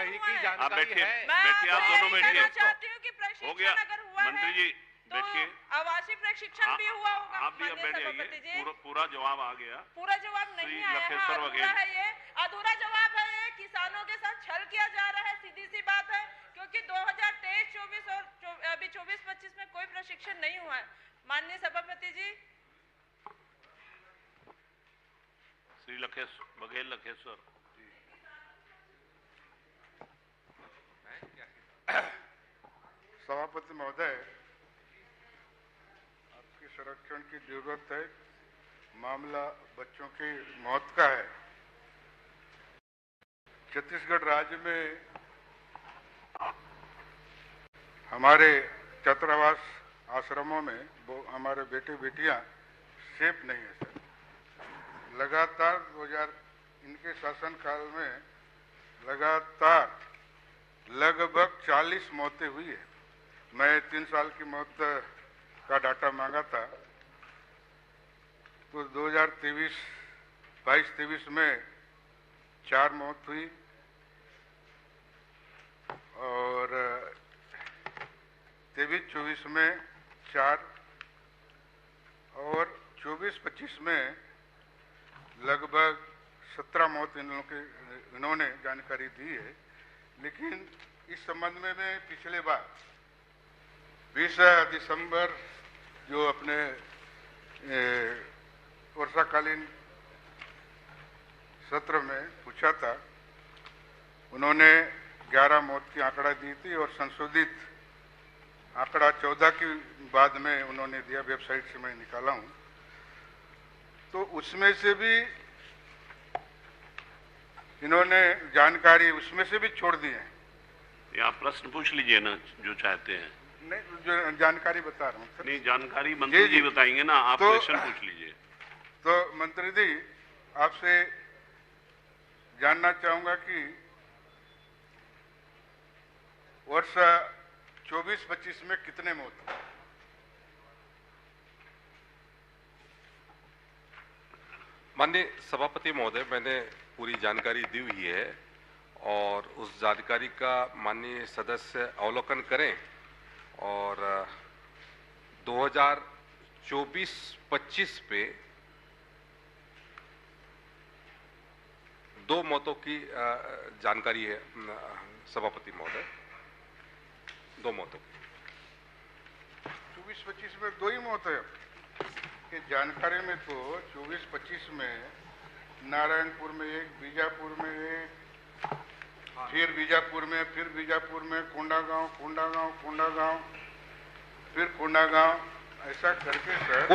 कहीं की आप जानकारी बैठिए, है। बैठिए, आप दोनों बैठिए। चाहती हूँ कि हो गया प्रशिक्षण अगर हुआ मंत्री जी, तो बैठिए। आवासीय प्रशिक्षण भी हुआ होगा। आप भी अब बैठ माननीय सभापति जाइए, जी, पूरा जवाब आ गया। पूरा जवाब नहीं आया है, लखेश्वर अधूरा वघेल। है, ये अधूरा जवाब है। ये किसानों के साथ छल किया जा रहा है, सीधी सी बात है, क्योंकि 2023-24 और अभी 24-25 में कोई प्रशिक्षण नहीं हुआ है। माननीय सभापति जी, श्री बघेल लखेश्वर। सभापति महोदय, आपके संरक्षण की जरूरत है। मामला बच्चों की मौत का है। छत्तीसगढ़ राज्य में हमारे छात्रावास आश्रमों में वो हमारे बेटे बेटियां सेफ नहीं है सर। लगातार 2000 इनके शासनकाल में लगातार लगभग 40 मौतें हुई है। मैं 3 साल की मौत का डाटा मांगा था, तो 2023-22 में 4 मौत हुई और 23-24 में 4 और 24-25 में लगभग 17 मौत इन्होंने जानकारी दी है। लेकिन इस संबंध में मैं पिछले बार 20 दिसंबर जो अपने वर्षाकालीन सत्र में पूछा था, उन्होंने 11 मौत की आंकड़ा दी थी और संशोधित आंकड़ा 14 की बाद में उन्होंने दिया, वेबसाइट से मैं निकाला हूं। तो उसमें से भी इन्होंने जानकारी उसमें से भी छोड़ दी है। ये आप प्रश्न पूछ लीजिए ना जो चाहते हैं। नहीं, जो जानकारी बता रहा हूँ। नहीं, जानकारी मंत्री जी बताएंगे ना, आप क्वेश्चन पूछ लीजिए। तो मंत्री जी, आपसे जानना चाहूंगा कि वर्ष 24-25 में कितने मौत हुए? माननीय सभापति महोदय, मैंने पूरी जानकारी दी हुई है और उस जानकारी का माननीय सदस्य अवलोकन करें और 2024-25 पे 2 मौतों की जानकारी है सभापति महोदय, 2 मौतों की। 24-25 में 2 ही मौत है। ये जानकारी में तो 24-25 में नारायणपुर में 1, बीजापुर में 1, फिर बीजापुर में, फिर बीजापुर में, कोंडागांव, फिर कोंडागांव, ऐसा करके सर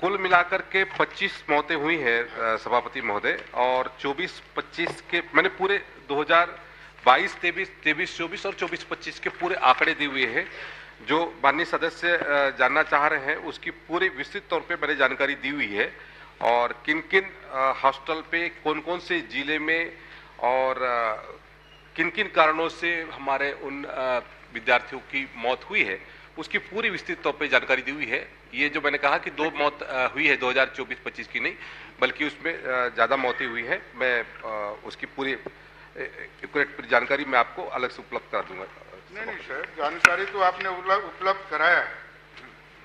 कुल मिलाकर के 25 मौतें हुई हैं सभापति महोदय। और 24-25 के मैंने पूरे 2022-23 और 24-25 के पूरे आंकड़े दिए हुए हैं। जो माननीय सदस्य जानना चाह रहे हैं उसकी पूरी विस्तृत तौर पे मैंने जानकारी दी हुई है और किन किन हॉस्टल पे कौन कौन से जिले में और किन किन कारणों से हमारे उन विद्यार्थियों की मौत हुई है उसकी पूरी विस्तृत तौर पे जानकारी दी हुई है। ये जो मैंने कहा कि 2 मौत हुई है 2024-25 की नहीं, बल्कि उसमें ज़्यादा मौतें हुई है। मैं उसकी पूरी एक्यूरेट जानकारी मैं आपको अलग से उपलब्ध करा दूंगा। नहीं सर, जानकारी तो आपने उपलब्ध कराया है।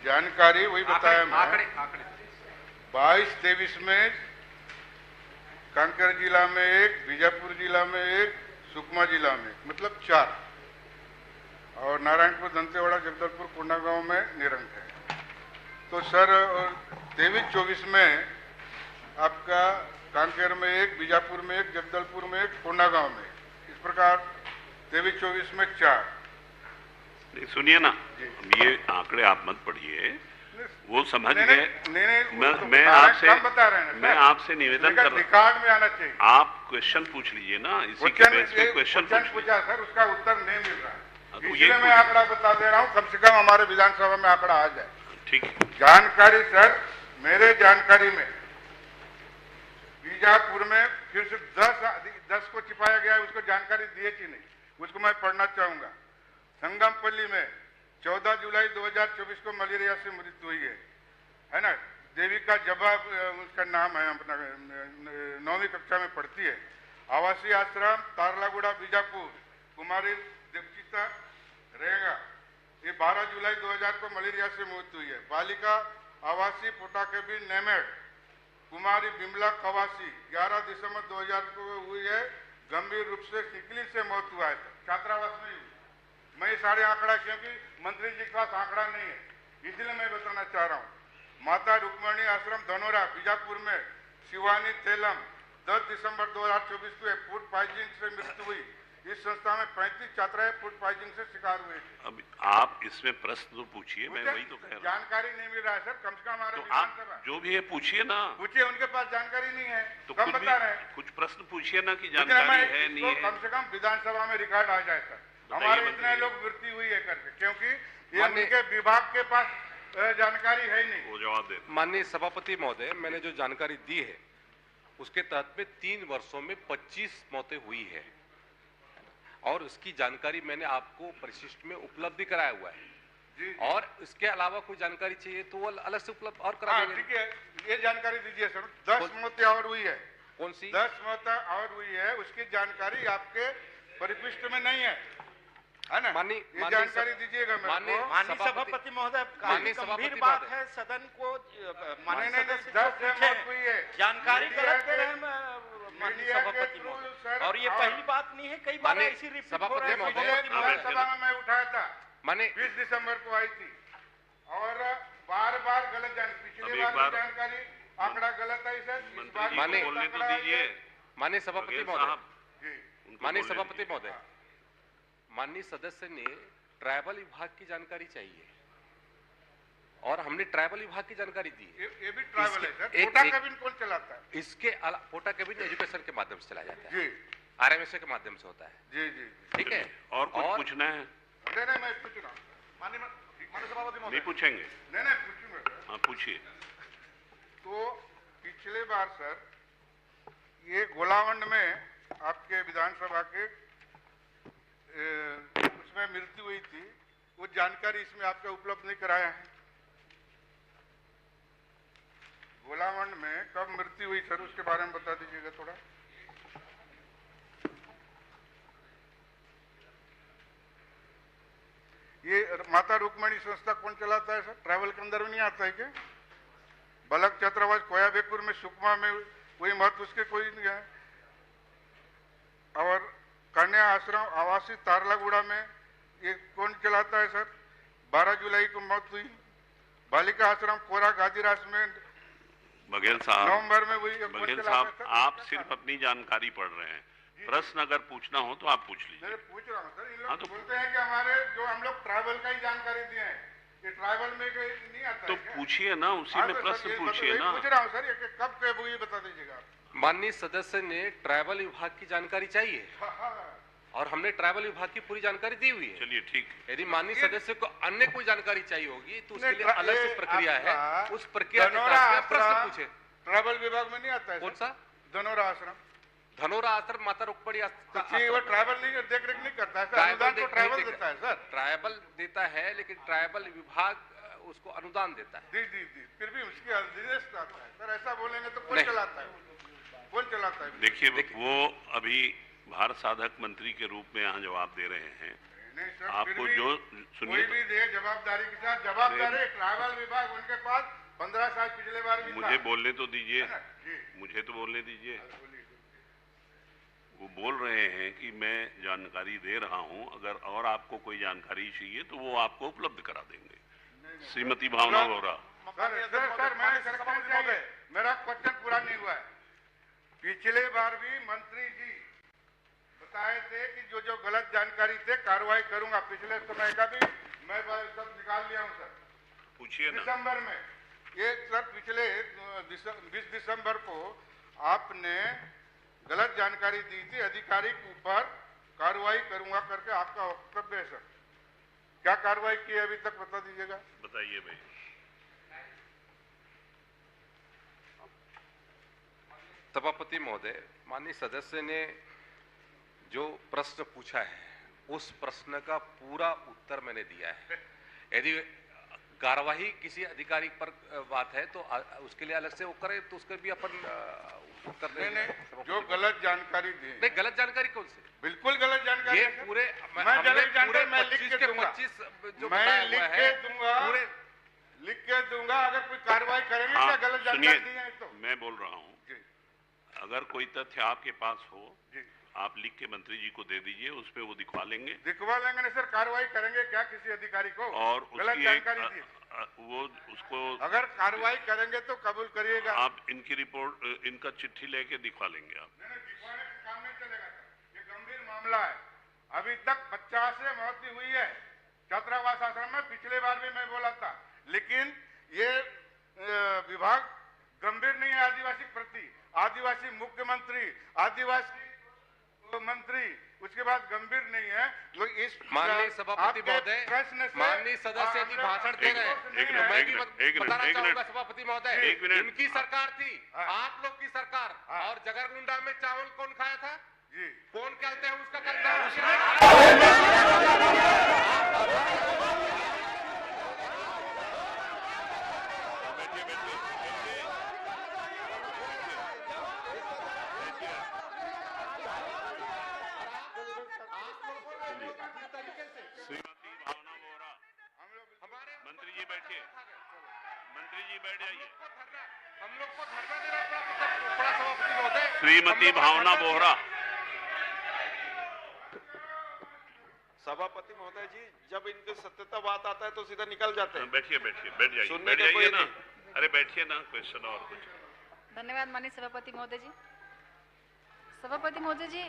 जानकारी वही बताया मैं। 22-23 में कांकेर जिला में 1, बीजापुर जिला में 1, सुकमा जिला में, मतलब 4, और नारायणपुर, दंतेवाड़ा, जगदलपुर, कोंडागांव में निरंक है। तो सर 23-24 में आपका कांकेर में 1, बीजापुर में 1, जगदलपुर में 1, कोंडागांव में, इस प्रकार 23-24 में 4। सुनिए ना, ये आंकड़े आप मत पढ़िए, वो समझ गए। मैं आपसे निवेदन कर रहा हूं, रिकॉर्ड में आना चाहिए। आप क्वेश्चन पूछ लीजिए ना, इसी के बेस पे क्वेश्चन पूछा सर, उसका उत्तर नहीं मिल रहा है, तो इसलिए मैं आंकड़ा बता दे रहा हूँ, कम से कम हमारे विधानसभा में आंकड़ा आ जाए। ठीक है। जानकारी सर, मेरे जानकारी में बीजापुर में फिर से 10 को छिपाया गया है, उसको जानकारी दिए कि नहीं, उसको मैं पढ़ना चाहूंगा। संगमपल्ली में 14 जुलाई 2024 को मलेरिया से मृत्यु हुई है ना। देविका जवाब उसका नाम है, अपना 9वीं कक्षा में पढ़ती है। आवासीय आश्रम तारलागुड़ा बीजापुर कुमारी दीक्षिता रहेगा, ये 12 जुलाई 2000 को मलेरिया से मौत हुई है। बालिका आवासी पोटाकेबिन नेमेड कुमारी बिमला कवासी 11 दिसंबर 2000 को हुई है, गंभीर रूप से सिकली से मौत हुआ है, छात्रावास में हुई। मैं ये सारे आंकड़ा, क्योंकि मंत्री जी के पास आंकड़ा नहीं है इसलिए मैं बताना चाह रहा हूँ। माता रुक्मणी आश्रम धनोरा बीजापुर में शिवानी तेलम 10 दिसंबर 2024 को फूड पॉइजनिंग से मृत्यु हुई। इस संस्था में 35 छात्राएं फूड पॉइजनिंग से शिकार हुए थे। अब आप इसमें प्रश्न तो पूछिए, मैं वही तो कह रहा हूँ। जानकारी नहीं मिल रहा है सर, कम से कम हमारे तो आप जो भी है पूछिए ना, पूछिए, उनके पास जानकारी नहीं है तो कम बता रहे हैं। कुछ प्रश्न पूछिए ना कि जानकारी है नहीं है। कम से कम विधानसभा में रिकॉर्ड आ जाए सर, हमारे इतने लोग मृत्यु हुई है करके, क्योंकि ये उनके विभाग के पास जानकारी है ही नहीं। वो जवाब दे। माननीय सभापति महोदय, मैंने जो जानकारी दी है उसके तहत में 3 वर्षों में 25 मौतें हुई है और इसकी जानकारी मैंने आपको परिशिष्ट में उपलब्ध कराया हुआ है जी। और इसके अलावा कोई जानकारी चाहिए तो वो अलग से उपलब्ध और करा देंगे। ठीक है, ये जानकारी दीजिए सर। 10 मौतें और हुई है। कौन सी? 10 मौतें और हुई है, उसकी जानकारी आपके परिशिष्ट में नहीं है ना? ये जानकारी दीजिएगा मेरे को। माननीय सभापति महोदय, काफी गंभीर बात है, सदन को माननीय सदस्य को पूछे, जानकारी गलत दे रहे हैं माननीय सभापति महोदय, और ये पहली बात नहीं है, कई बार ऐसी रिपोर्ट हो रहा है। विधानसभा में मैं उठाया था, 20 दिसंबर को आई थी और बार बार गलत पिछली बार जानकारी आंकड़ा गलत है सर। बोलने तो दीजिए। माननीय सभापति महोदय, माननीय सभापति महोदय, माननीय सदस्य ने ट्राइबल विभाग की जानकारी चाहिए और हमने ट्राइबल विभाग की जानकारी दी है। ये भी ट्राइबल है सर। पोटा केबिन कौन चलाता है? इसके पोटा केबिन एजुकेशन के माध्यम से चला जाता है जी, RMSA के माध्यम से होता है। जी जी, ठीक है। और कुछ पूछना है? नहीं, मैं पूछ रहा हूँ माननीय सभापति महोदय। नहीं पूछेंगे? नहीं पूछूंगा। हाँ पूछिए। तो पिछले बार सर ये गोलावंड में आपके विधानसभा के उसमें मृत्यु हुई थी, वो जानकारी इसमें आपका उपलब्ध नहीं कराया है। गोलावंड में कब मृत्यु हुई सर, उसके बारे में बता दीजिएगा थोड़ा। ये माता रुक्मणी संस्था कौन चलाता है सर? ट्रैवल के अंदर में नहीं आता है क्या? बलक छात्रावास कोयाबेपुर में सुकमा में वही महत्व उसके कोई नहीं है। और कन्या आश्रम आवासी तारलागुड़ा में ये कौन चलाता है सर? 12 जुलाई को मौत हुई। बालिका आश्रम कोरा गाजीरास में बघेल साहब, नवंबर में हुई। बघेल साहब, आप सिर्फ अपनी जानकारी पढ़ रहे हैं, प्रश्न अगर पूछना हो तो आप पूछ लीजिए। मैं पूछ रहा हूँ सर, इन हाँ, लोग बोलते हैं कि हमारे जो हम लोग ट्राइबल का ही जानकारी दिए हैं, ये ट्राइबल में नहीं आता तो है क्या? पूछिए ना, उसी में प्रश्न पूछिए ना। पूछ रहा हूँ सर, ये कब कब हुई बता दीजिएगा आप। माननीय सदस्य ने ट्राइबल विभाग की जानकारी चाहिए और हमने ट्राइबल विभाग की पूरी जानकारी दी हुई है। चलिए ठीक है। यदि माननीय सदस्य को अन्य कोई जानकारी चाहिए होगी तो उसके लिए अलग से प्रक्रिया है, उस प्रक्रिया के तहत प्रश्न पूछे। ट्राइबल विभाग में नहीं आता है। कौन सा? धनोरा आश्रम। धनोरा आश्रम माता रुक्मणी वो ट्राइबल नहीं देख रेख नहीं करता है सर, अनुदान तो ट्राइबल देता है सर। ट्राइबल देता है लेकिन ट्राइबल विभाग उसको अनुदान देता है। जी, फिर भी उसके निर्देश आता है सर। ऐसा बोलेंगे तो कौन चलाता है? कौन चलाता है? देखिए, वो अभी भारत साधक मंत्री के रूप में यहाँ जवाब दे रहे हैं। नहीं सर, आपको जो सुनिए, कोई भी दे जवाबदारी के साथ जवाबदारी। ट्राइबल विभाग उनके पास 15 साल पिछले बार भी मुझे बोलने तो दीजिए, जी, मुझे तो बोलने दीजिए। वो बोल रहे हैं कि मैं जानकारी दे रहा हूं, अगर और आपको कोई जानकारी चाहिए तो वो आपको उपलब्ध करा देंगे। श्रीमती भावना वोरा। मेरा क्वेश्चन पूरा नहीं हुआ है। पिछले बार भी मंत्री जी बताए थे कि जो जो गलत जानकारी थे कार्रवाई करूंगा। पिछले समय का भी मैं सब निकाल लिया हूं सर। पूछिए ना। दिसंबर में ये सर पिछले 20 दिसंबर को आपने गलत जानकारी दी थी, अधिकारी के ऊपर कार्रवाई करूंगा करके आपका वक्तव्य है सर। क्या कार्रवाई की है अभी तक बता दीजिएगा। बताइए भाई। सभापति महोदय, माननीय सदस्य ने जो प्रश्न पूछा है उस प्रश्न का पूरा उत्तर मैंने दिया है। यदि कार्यवाही किसी अधिकारी पर बात है तो उसके लिए अलग से वो करे, तो उसके भी अपन उत्तर देंगे। जो गलत जानकारी दी, नहीं गलत जानकारी कौन से? बिल्कुल गलत जानकारी। ये पूरे मैं गलत जानकारी मैं लिख के दूंगा, 25 जो मैं लिख के दूंगा, पूरे लिख के दूंगा। अगर कोई कार्रवाई करेंगे क्या गलत जानकारी दी है तो? मैं बोल रहा हूँ, अगर कोई तथ्य आपके पास हो आप लिख के मंत्री जी को दे दीजिए, उसपे वो दिखवा लेंगे। नहीं सर, कार्रवाई करेंगे क्या किसी अधिकारी को और गलत जानकारी दी? वो उसको अगर कार्रवाई करेंगे तो कबूल करिएगा। आप इनकी रिपोर्ट, इनका चिट्ठी लेके दिखवा लेंगे आप। नहीं, दिखवाने से काम नहीं चलेगा सर, ये गंभीर मामला है। अभी तक 50 से मौत हुई है छात्रावास आश्रम में, पिछले बार भी मैं बोला था, लेकिन ये विभाग गंभीर नहीं है आदिवासी प्रति। आदिवासी मुख्यमंत्री, आदिवासी मंत्री, उसके बाद गंभीर नहीं है। लोग इस माननीय सभापति महोदय, माननीय सदस्य जी भाषण दे रहे हैं, मैं भी बताना चाहूंगा सभापति महोदय, इनकी सरकार थी, आप लोग की सरकार, और जगरगुंडा में चावल कौन खाया था जी? कौन कहते हैं उसका करना? मंत्री जी बैठिए, मंत्री जी बैठ जाइए। हम लोग को धरना देना पड़ा सभापति महोदय। श्रीमती भावना बोहरा। सभापति महोदय जी, जब इनके सत्यता बात आता है तो सीधा निकल जाते हैं। बैठिए बैठिए, बैठ जाइए, बैठ जाइए ना। अरे बैठिए ना, क्वेश्चन और कुछ। धन्यवाद माननीय सभापति महोदय जी। सभापति महोदय जी,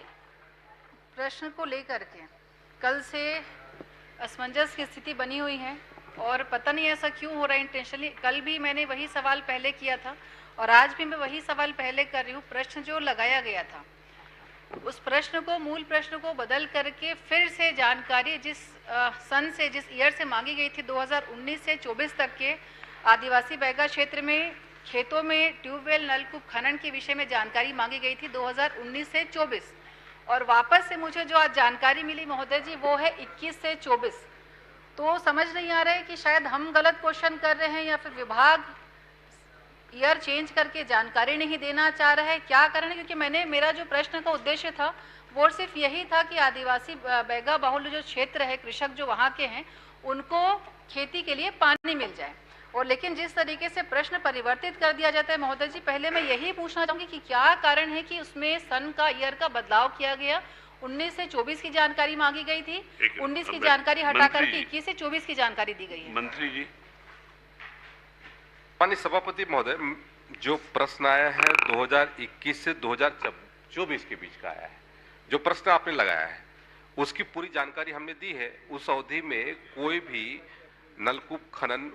प्रश्न को लेकर के कल से असमंजस की स्थिति बनी हुई है और पता नहीं ऐसा क्यों हो रहा है इंटेंशनली। कल भी मैंने वही सवाल पहले किया था और आज भी मैं वही सवाल पहले कर रही हूँ। प्रश्न जो लगाया गया था उस प्रश्न को, मूल प्रश्न को बदल करके फिर से जानकारी जिस सन से, जिस ईयर से मांगी गई थी 2019 से 24 तक के आदिवासी बैगा क्षेत्र में खेतों में ट्यूबवेल नलकूप खनन के विषय में जानकारी मांगी गई थी 2019 से 24, और वापस से मुझे जो आज जानकारी मिली महोदय जी वो है 21 से 24। तो समझ नहीं आ रहा है कि शायद हम गलत क्वेश्चन कर रहे हैं या फिर विभाग ईयर चेंज करके जानकारी नहीं देना चाह रहा है, क्या कारण है? क्योंकि मेरा जो प्रश्न का उद्देश्य था वो सिर्फ यही था कि आदिवासी बैगा बाहुल्य जो क्षेत्र है, कृषक जो वहाँ के हैं, उनको खेती के लिए पानी मिल जाए। और लेकिन जिस तरीके से प्रश्न परिवर्तित कर दिया जाता है महोदय जी, पहले मैं यही पूछना चाहूंगी कि क्या कारण है कि उसमें सन का, ईयर का बदलाव किया गया। 19 से 24 की जानकारी मांगी गई थी, 19 की जानकारी हटाकर के 21 से 24 की जानकारी दी गई है। मंत्री जी। माननीय सभापति महोदय, जो प्रश्न आया है 2021 से 2024 के बीच का आया है, जो प्रश्न आपने लगाया है उसकी पूरी जानकारी हमने दी है। उस अवधि में कोई भी नलकूप खनन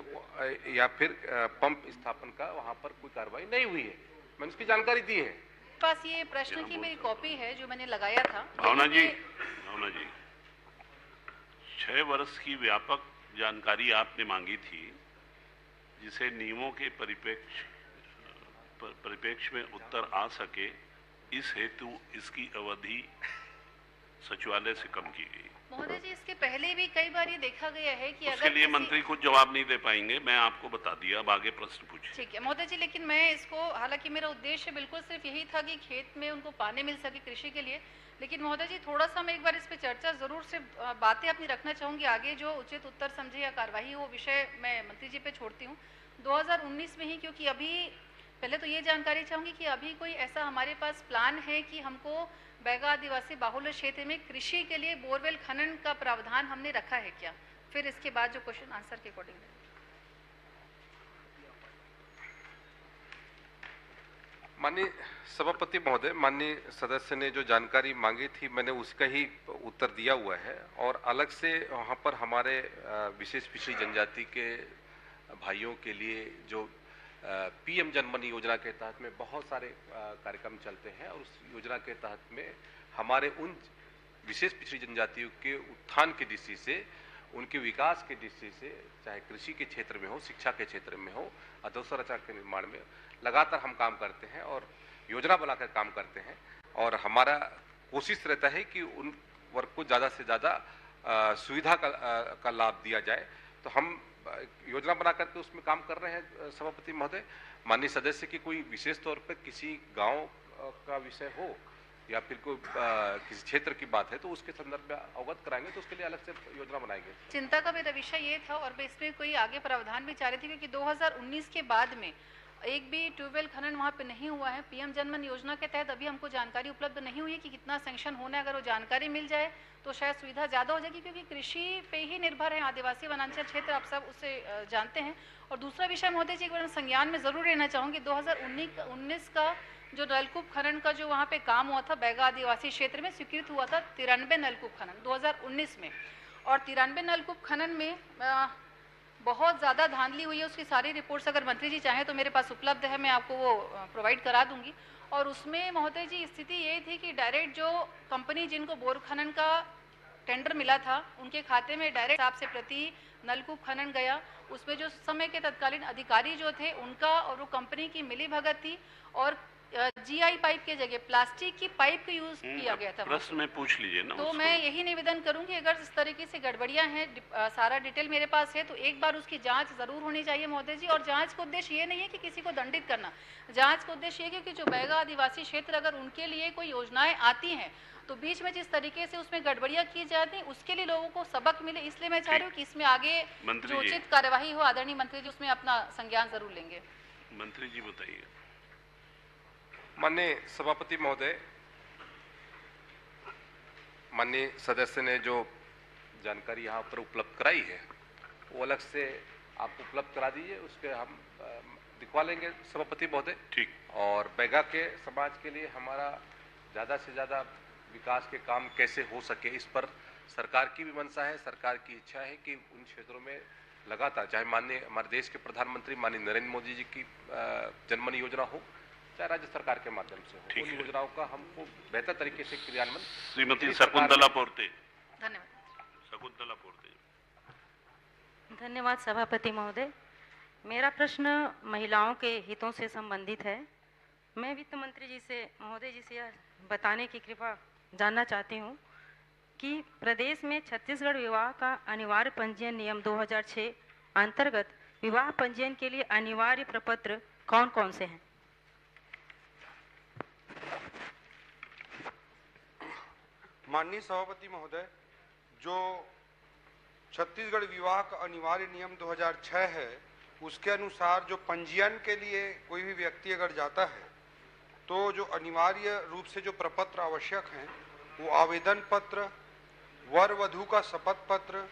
या फिर पंप स्थापन का वहां पर कोई कार्रवाई नहीं हुई है, मैंने उसकी जानकारी दी है। पास ये प्रश्न की मेरी कॉपी है जो मैंने लगाया था। भावना जी, 6 वर्ष की व्यापक जानकारी आपने मांगी थी, जिसे नियमों के परिप्रेक्ष्य में उत्तर आ सके, इस हेतु इसकी अवधि सचिवालय से कम की गई। महोदय जी, इसके पहले भी कई बार ये देखा गया है कि उसके लिए मंत्री कुछ जवाब नहीं दे पाएंगे, मैं आपको बता दिया। अब आगे प्रश्न पूछिए। ठीक है महोदय जी, लेकिन मैं इसको, हालांकि मेरा उद्देश्य बिल्कुल सिर्फ यही था कि खेत में उनको पानी मिल सके कृषि के लिए, लेकिन महोदय जी थोड़ा सा मैं एक बार इस पे चर्चा जरूर से बातें अपनी रखना चाहूंगी। आगे जो उचित उत्तर समझे या कार्यवाही वो विषय मैं मंत्री जी पे छोड़ती हूँ। 2019 में ही, क्योंकि अभी पहले तो ये जानकारी चाहूंगी कि अभी कोई ऐसा हमारे पास प्लान है कि हमको बैगा आदिवासी बाहुल्य क्षेत्र में कृषि के लिए बोरवेल खनन का प्रावधान हमने रखा है क्या? फिर इसके बाद जो क्वेश्चन आंसर के अकॉर्डिंग है। माननीय सभापति महोदय, माननीय सदस्य ने जो जानकारी मांगी थी मैंने उसका ही उत्तर दिया हुआ है, और अलग से वहाँ पर हमारे विशेष पिछड़ी जनजाति के भाइयों के लिए जो पीएम जनमन योजना के तहत में बहुत सारे कार्यक्रम चलते हैं, और उस योजना के तहत में हमारे उन विशेष पिछड़ी जनजातियों के उत्थान की दृष्टि से, उनके विकास की दृष्टि से, चाहे कृषि के क्षेत्र में हो, शिक्षा के क्षेत्र में हो, अधोसंरचना के निर्माण में लगातार हम काम करते हैं और योजना बनाकर काम करते हैं। और हमारा कोशिश रहता है कि उन वर्ग को ज़्यादा से ज़्यादा सुविधा का लाभ दिया जाए। तो हम योजना बना करके उसमें काम कर रहे हैं सभापति महोदय। माननीय सदस्य की कोई विशेष तौर पर किसी गांव का विषय हो या फिर कोई किसी क्षेत्र की बात है तो उसके संदर्भ में अवगत कराएंगे, तो उसके लिए अलग से योजना बनाएंगे। चिंता का मेरा विषय ये था और मैं इसमें कोई आगे प्रावधान भी चाह रही थी, क्योंकि 2019 के बाद में एक भी ट्यूबवेल खनन वहाँ पे नहीं हुआ है। पीएम जनमन योजना के तहत अभी हमको जानकारी उपलब्ध नहीं हुई है कि कितना सैंक्शन होना है। अगर वो जानकारी मिल जाए तो शायद सुविधा ज़्यादा हो जाएगी, क्योंकि कृषि पे ही निर्भर है आदिवासी वनांचल क्षेत्र, आप सब उसे जानते हैं। और दूसरा विषय महोदय जी, एक बार मैं संज्ञान में ज़रूर लेना चाहूँगी, 2019 का जो नलकूप खनन का जो वहाँ पे काम हुआ था बैगा आदिवासी क्षेत्र में, स्वीकृत हुआ था 93 नलकूप खनन 2019 में। और 93 नलकूप खनन में बहुत ज़्यादा धांधली हुई है। उसकी सारी रिपोर्ट्स अगर मंत्री जी चाहें तो मेरे पास उपलब्ध है, मैं आपको वो प्रोवाइड करा दूंगी। और उसमें महोदय जी स्थिति ये थी कि डायरेक्ट जो कंपनी जिनको बोर खनन का टेंडर मिला था उनके खाते में डायरेक्ट हिसाब से प्रति नलकूप खनन गया। उसमें जो समय के तत्कालीन अधिकारी जो थे उनका और वो कंपनी की मिली भगत थी, और जीआई पाइप के जगह प्लास्टिक की पाइप का यूज किया गया था। प्रश्न में पूछ लीजिए ना। तो मैं यही निवेदन करूंगी, अगर इस तरीके से गड़बड़ियां हैं, सारा डिटेल मेरे पास है, तो एक बार उसकी जांच जरूर होनी चाहिए महोदय जी। और जांच का उद्देश्य ये नहीं है कि किसी को दंडित करना, जांच का उद्देश्य ये है कि जो बैगा आदिवासी क्षेत्र अगर उनके लिए कोई योजनाएं आती हैं तो बीच में जिस तरीके से उसमें गड़बड़ियां की जाती हैं उसके लिए लोगों को सबक मिले। इसलिए मैं चाह रही हूँ कि इसमें आगे जो उचित कार्यवाही हो, आदरणीय मंत्री जी उसमें अपना संज्ञान जरूर लेंगे। मंत्री जी बताइए। माननीय सभापति महोदय, माननीय सदस्य ने जो जानकारी यहाँ पर उपलब्ध कराई है वो अलग से आप उपलब्ध करा दीजिए, उसके हम दिखवा लेंगे सभापति महोदय। ठीक। और बैगा के समाज के लिए हमारा ज़्यादा से ज़्यादा विकास के काम कैसे हो सके, इस पर सरकार की भी मंशा है, सरकार की इच्छा है कि उन क्षेत्रों में लगातार, चाहे माननीय हमारे देश के प्रधानमंत्री माननीय नरेंद्र मोदी जी की जनमन योजना हो, चाहे राज्य सरकार के माध्यम से हो, उन योजनाओं का हमको बेहतर तरीके से क्रियान्वयन। श्रीमती शकुंतला पोर्ते। धन्यवाद। शकुंतला पोर्ते। धन्यवाद सभापति महोदय। मेरा प्रश्न महिलाओं के हितों से संबंधित है। मैं वित्त मंत्री जी से महोदय जी से यह बताने की कृपा जानना चाहती हूँ कि प्रदेश में छत्तीसगढ़ विवाह का अनिवार्य पंजीयन नियम 2006 अंतर्गत विवाह पंजीयन के लिए अनिवार्य प्रपत्र कौन कौन से हैं? माननीय सभापति महोदय, जो छत्तीसगढ़ विवाह का अनिवार्य नियम 2006 है उसके अनुसार जो पंजीयन के लिए कोई भी व्यक्ति अगर जाता है तो जो अनिवार्य रूप से जो प्रपत्र आवश्यक हैं वो आवेदन पत्र, वर वधू का शपथ पत्र,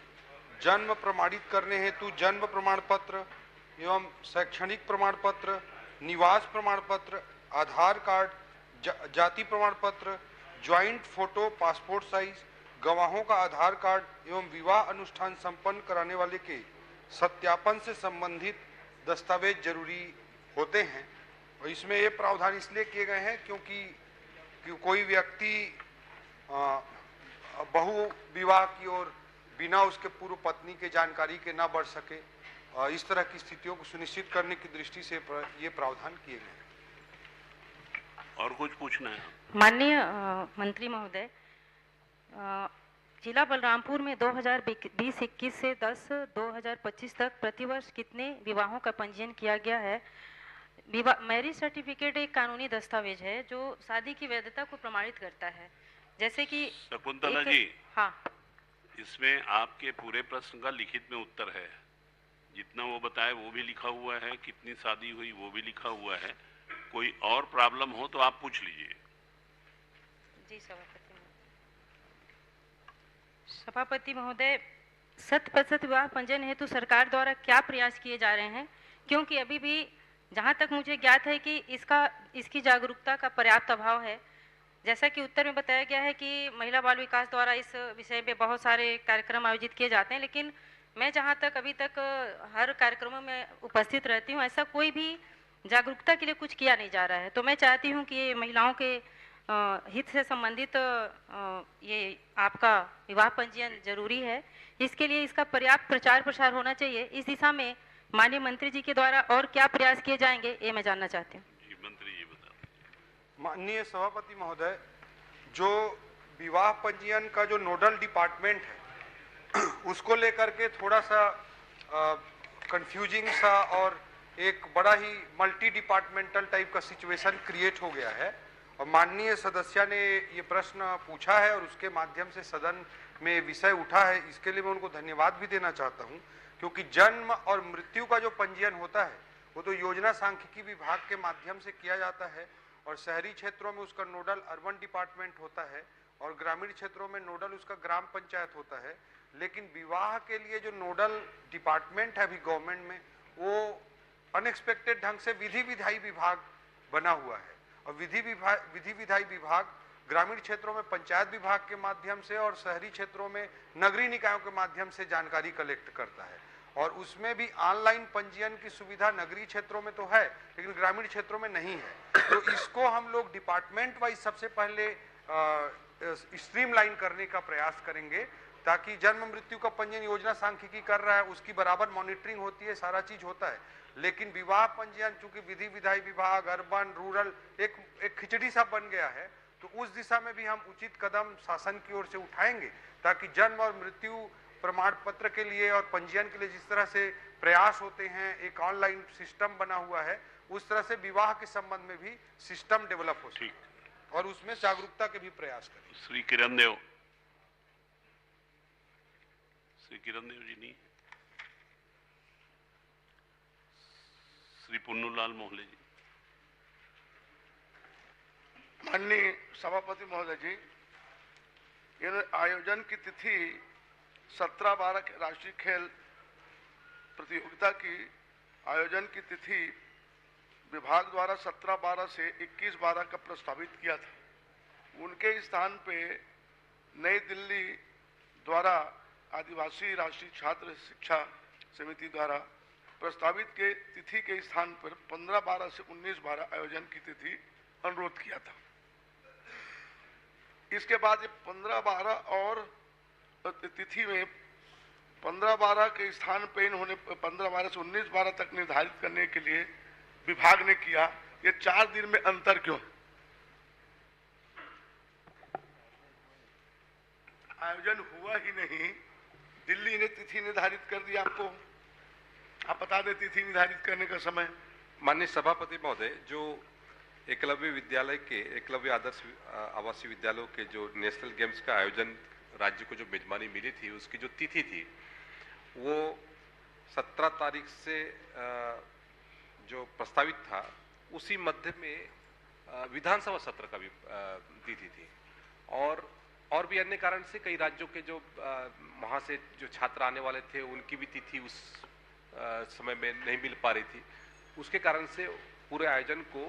जन्म प्रमाणित करने हेतु जन्म प्रमाण पत्र एवं शैक्षणिक प्रमाण पत्र, निवास प्रमाण पत्र, आधार कार्ड, जाति प्रमाण पत्र, ज्वाइंट फोटो, पासपोर्ट साइज, गवाहों का आधार कार्ड एवं विवाह अनुष्ठान संपन्न कराने वाले के सत्यापन से संबंधित दस्तावेज जरूरी होते हैं। और इसमें ये प्रावधान इसलिए किए गए हैं क्योंकि कोई व्यक्ति बहु विवाह की ओर बिना उसके पूर्व पत्नी के जानकारी के ना बढ़ सके, इस तरह की स्थितियों को सुनिश्चित करने की दृष्टि से ये प्रावधान किए गए हैं। और कुछ पूछना है? माननीय मंत्री महोदय, जिला बलरामपुर में 2020-21 से 10-2025 तक प्रतिवर्ष कितने विवाहों का पंजीयन किया गया है? मैरिज सर्टिफिकेट एक कानूनी दस्तावेज है जो शादी की वैधता को प्रमाणित करता है, जैसे कि शकुंतला जी। हाँ, इसमें आपके पूरे प्रश्न का लिखित में उत्तर है, जितना वो बताए वो भी लिखा हुआ है, कितनी शादी हुई वो भी लिखा हुआ है। कोई और प्रॉब्लम हो तो आप पूछ लीजिए। जी सभापति महोदय, 100% विवाह पंजीयन हेतु सरकार द्वारा क्या प्रयास किए जा रहे हैं? क्योंकि अभी भी जहां तक मुझे ज्ञात है कि इसकी जागरूकता का पर्याप्त अभाव है। जैसा कि उत्तर में बताया गया है कि महिला बाल विकास द्वारा इस विषय में बहुत सारे कार्यक्रम आयोजित किए जाते हैं, लेकिन मैं जहां तक अभी तक हर कार्यक्रमों में उपस्थित रहती हूं, ऐसा कोई भी जागरूकता के लिए कुछ किया नहीं जा रहा है। तो मैं चाहती हूं कि ये महिलाओं के हित से संबंधित ये आपका विवाह पंजीयन जरूरी है, इसके लिए इसका पर्याप्त प्रचार प्रसार होना चाहिए। इस दिशा में माननीय मंत्री जी के द्वारा और क्या प्रयास किए जाएंगे, ये मैं जानना चाहती हूँ। मंत्री जी बता। माननीय सभापति महोदय, जो विवाह पंजीयन का जो नोडल डिपार्टमेंट है उसको लेकर के थोड़ा सा कंफ्यूजिंग सा और एक बड़ा ही मल्टी डिपार्टमेंटल टाइप का सिचुएशन क्रिएट हो गया है। और माननीय सदस्य ने ये प्रश्न पूछा है और उसके माध्यम से सदन में विषय उठा है, इसके लिए मैं उनको धन्यवाद भी देना चाहता हूँ, क्योंकि जन्म और मृत्यु का जो पंजीयन होता है वो तो योजना सांख्यिकी विभाग के माध्यम से किया जाता है और शहरी क्षेत्रों में उसका नोडल अर्बन डिपार्टमेंट होता है और ग्रामीण क्षेत्रों में नोडल उसका ग्राम पंचायत होता है। लेकिन विवाह के लिए जो नोडल डिपार्टमेंट है अभी गवर्नमेंट में, वो अनएक्सपेक्टेड ढंग से विधि विधायी विभाग बना हुआ है और विधि विधायी विभाग ग्रामीण क्षेत्रों में पंचायत विभाग के माध्यम से और शहरी क्षेत्रों में नगरीय निकायों के माध्यम से जानकारी कलेक्ट करता है। और उसमें भी ऑनलाइन पंजीयन की सुविधा नगरीय क्षेत्रों में तो है लेकिन ग्रामीण क्षेत्रों में नहीं है। तो इसको हम लोग डिपार्टमेंट वाइज सबसे पहले स्ट्रीमलाइन करने का प्रयास करेंगे, ताकि जन्म मृत्यु का पंजीयन योजना सांख्यिकी कर रहा है, उसकी बराबर मॉनिटरिंग होती है, सारा चीज होता है। लेकिन विवाह पंजीयन चूंकि विधि विधायी विभाग अर्बन रूरल एक खिचड़ी सा बन गया है, तो उस दिशा में भी हम उचित कदम शासन की ओर से उठाएंगे, ताकि जन्म और मृत्यु प्रमाण पत्र के लिए और पंजीयन के लिए जिस तरह से प्रयास होते हैं, एक ऑनलाइन सिस्टम बना हुआ है, उस तरह से विवाह के संबंध में भी सिस्टम डेवलप हो सके और उसमें जागरूकता के भी प्रयास करें। श्री किरण देव जी नहीं, श्री पुन्नूलाल मोहले जी। माननीय सभापति महोदय जी, ये आयोजन की तिथि 17-12 राष्ट्रीय खेल प्रतियोगिता की आयोजन की तिथि विभाग द्वारा 17-12 से 21-12 का प्रस्तावित किया था। उनके स्थान पे नई दिल्ली द्वारा आदिवासी राष्ट्रीय छात्र शिक्षा समिति द्वारा प्रस्तावित के तिथि के स्थान पर 15-12 से 19-12 आयोजन की तिथि अनुरोध किया था। इसके बाद 15-12 और तिथि में 15-12 के स्थान पे इन्होंने 15-12 से 19-12 तक निर्धारित करने के लिए विभाग ने किया। ये 4 दिन में अंतर क्यों? आयोजन हुआ ही नहीं, दिल्ली ने तिथि निर्धारित कर दिया। आपको आप बता दें तिथि निर्धारित करने का समय। माननीय सभापति महोदय, जो एकलव्य विद्यालय के एकलव्य आदर्श आवासीय विद्यालयों के जो नेशनल गेम्स का आयोजन राज्य को जो मेजबानी मिली थी, उसकी जो तिथि थी वो 17 तारीख से जो प्रस्तावित था उसी मध्य में विधानसभा सत्र का भी तिथि थी और भी अन्य कारण से कई राज्यों के जो वहाँ से जो छात्र आने वाले थे उनकी भी तिथि उस समय में नहीं मिल पा रही थी। उसके कारण से पूरे आयोजन को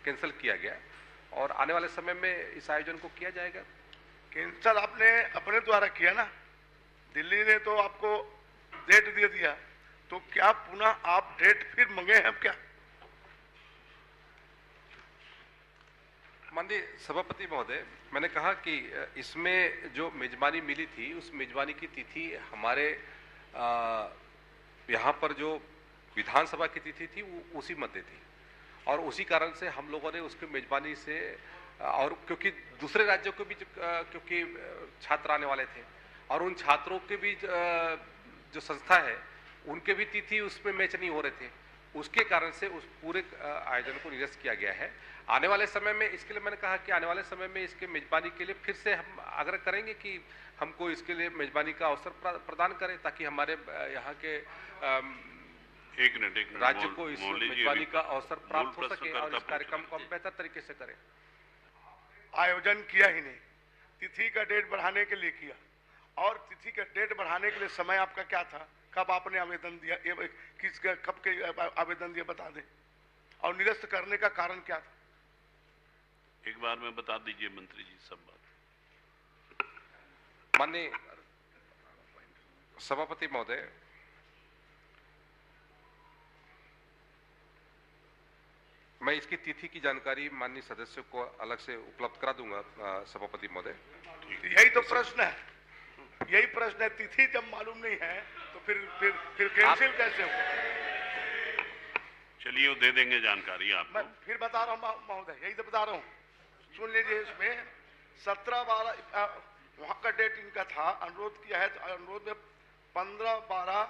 कैंसिल किया गया और आने वाले समय में इस आयोजन को किया जाएगा। कैंसिल आपने अपने द्वारा किया ना, दिल्ली ने तो आपको डेट दे दिया, तो क्या पुनः आप डेट फिर मंगे हैं क्या? माननीय सभापति महोदय, मैंने कहा कि इसमें जो मेजबानी मिली थी उस मेजबानी की तिथि हमारे यहाँ पर जो विधानसभा की तिथि थी वो उसी मध्य थी और उसी कारण से हम लोगों ने उसकी मेजबानी से और क्योंकि दूसरे राज्यों के भी क्योंकि छात्र आने वाले थे और उन छात्रों के भी जो संस्था है उनके भी तिथि उसमें मैच नहीं हो रहे थे, उसके कारण से उस पूरे आयोजन को निरस्त किया गया है। आने वाले समय में इसके लिए मैंने कहा कि आने वाले समय में इसके मेजबानी के लिए फिर से हम आग्रह करेंगे कि हमको इसके लिए मेजबानी का अवसर प्रदान करें ताकि हमारे यहाँ के एक मिनट राज्य को इस मेजबानी का अवसर प्राप्त हो सके और इस कार्यक्रम को हम बेहतर तरीके से करें। आयोजन किया ही नहीं, तिथि का डेट बढ़ाने के लिए किया और तिथि का डेट बढ़ाने के लिए समय आपका क्या था, कब आपने आवेदन दिया, ये किसका कब के आवेदन दिया बता दें, और निरस्त करने का कारण क्या था? एक बार में बता दीजिए मंत्री जी सब बात। माननीय सभापति महोदय, मैं इसकी तिथि की जानकारी माननीय सदस्यों को अलग से उपलब्ध करा दूंगा सभापति महोदय। यही तो प्रश्न है, यही प्रश्न है, तिथि जब मालूम नहीं है तो फिर कैंसिल कैसे हो? चलिए वो दे देंगे जानकारी आपको। मैं फिर बता रहा हूँ महोदय, यही तो बता रहा हूँ, सुन लीजिए। इसमें 17-12 वहाँ का डेट इनका था, अनुरोध किया है तो अनुरोध में 15-12